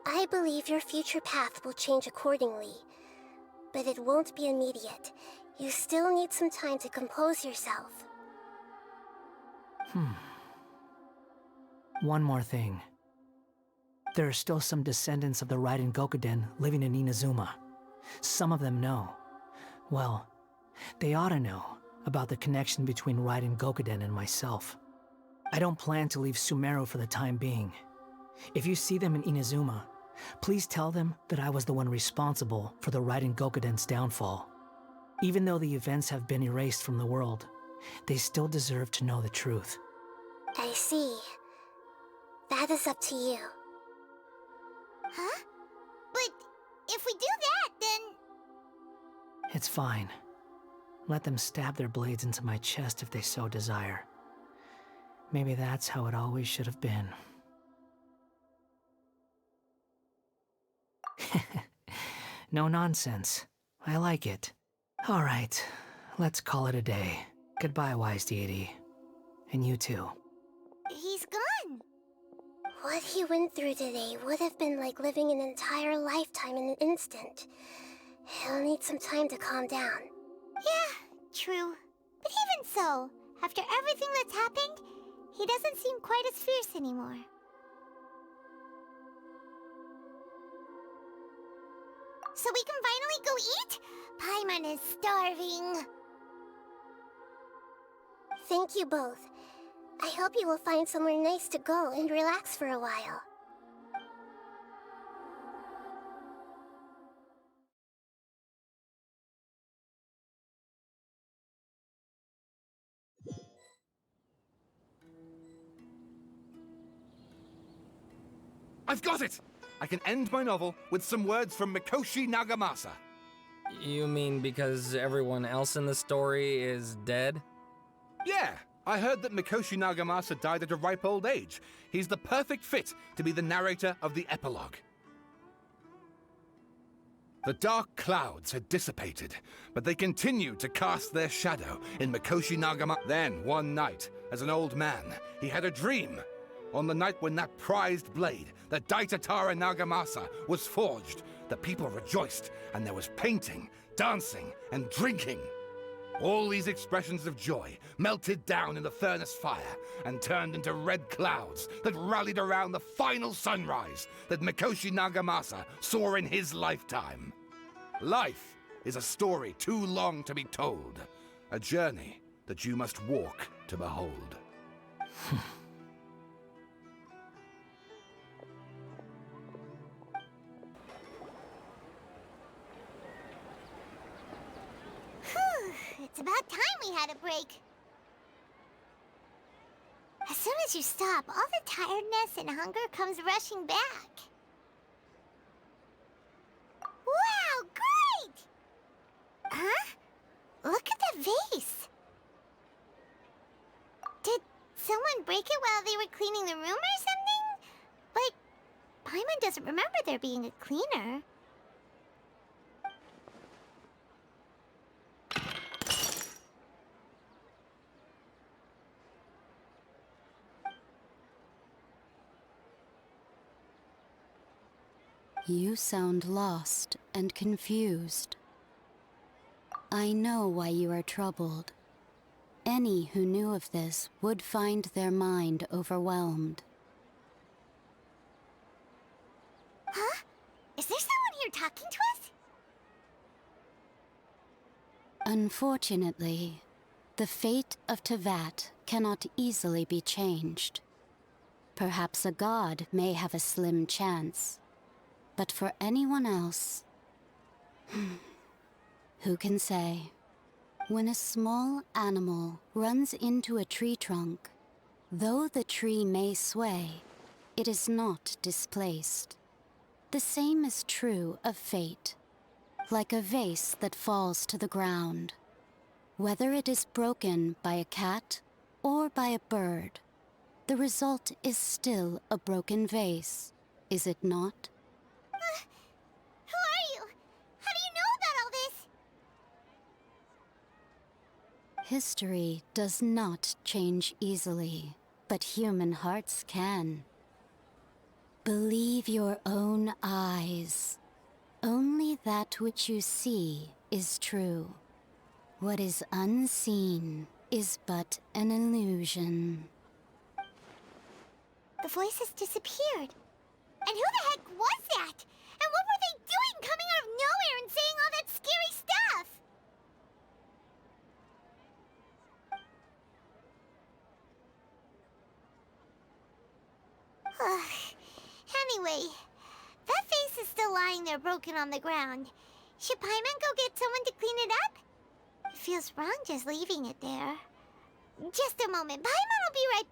S5: I believe your future path will change accordingly. But it won't be immediate. You still need some time to compose yourself.
S4: One more thing. There are still some descendants of the Raiden Gokuden living in Inazuma. Some of them know. Well, they ought to know about the connection between Raiden Gokuden and myself. I don't plan to leave Sumeru for the time being. If you see them in Inazuma, please tell them that I was the one responsible for the Raiden Gokuden's downfall. Even though the events have been erased from the world, they still deserve to know the truth.
S5: I see. That is up to you.
S3: Huh? But if we do that, then...
S4: It's fine. Let them stab their blades into my chest if they so desire. Maybe that's how it always should have been. No nonsense. I like it. All right, let's call it a day. Goodbye, wise deity. And you too.
S3: He's gone.
S5: What he went through today would have been like living an entire lifetime in an instant. He'll need some time to calm down.
S3: Yeah, true. But even so, after everything that's happened, he doesn't seem quite as fierce anymore. So we can finally go eat? Paimon is starving.
S5: Thank you both. I hope you will find somewhere nice to go and relax for a while.
S2: I've got it! I can end my novel with some words from Mikoshi Nagamasa.
S1: You mean because everyone else in the story is dead?
S2: Yeah, I heard that Mikoshi Nagamasa died at a ripe old age. He's the perfect fit to be the narrator of the epilogue. The dark clouds had dissipated, but they continued to cast their shadow in Mikoshi Nagamasa. Then, one night, as an old man, he had a dream. On the night when that prized blade, the Daitatara Nagamasa, was forged, the people rejoiced, and there was painting, dancing, and drinking. All these expressions of joy melted down in the furnace fire and turned into red clouds that rallied around the final sunrise that Mikoshi Nagamasa saw in his lifetime. Life is a story too long to be told, a journey that you must walk to behold.
S3: It's about time we had a break. As soon as you stop, all the tiredness and hunger comes rushing back. Wow, great! Huh? Look at the vase. Did someone break it while they were cleaning the room or something? But Paimon doesn't remember there being a cleaner.
S19: You sound lost and confused. I know why you are troubled. Any who knew of this would find their mind overwhelmed.
S3: Huh? Is there someone here talking to us?
S19: Unfortunately, the fate of Tevat cannot easily be changed. Perhaps a god may have a slim chance. But for anyone else, who can say? When a small animal runs into a tree trunk, though the tree may sway, it is not displaced. The same is true of fate, like a vase that falls to the ground. Whether it is broken by a cat or by a bird, the result is still a broken vase, is it not?
S3: Who are you? How do you know about all this?
S19: History does not change easily, but human hearts can. Believe your own eyes. Only that which you see is true. What is unseen is but an illusion.
S3: The voices disappeared. And who the heck was that? And what were they doing coming out of nowhere and saying all that scary stuff? Anyway, that vase is still lying there broken on the ground. Should Paimon go get someone to clean it up? It feels wrong just leaving it there. Just a moment. Paimon will be right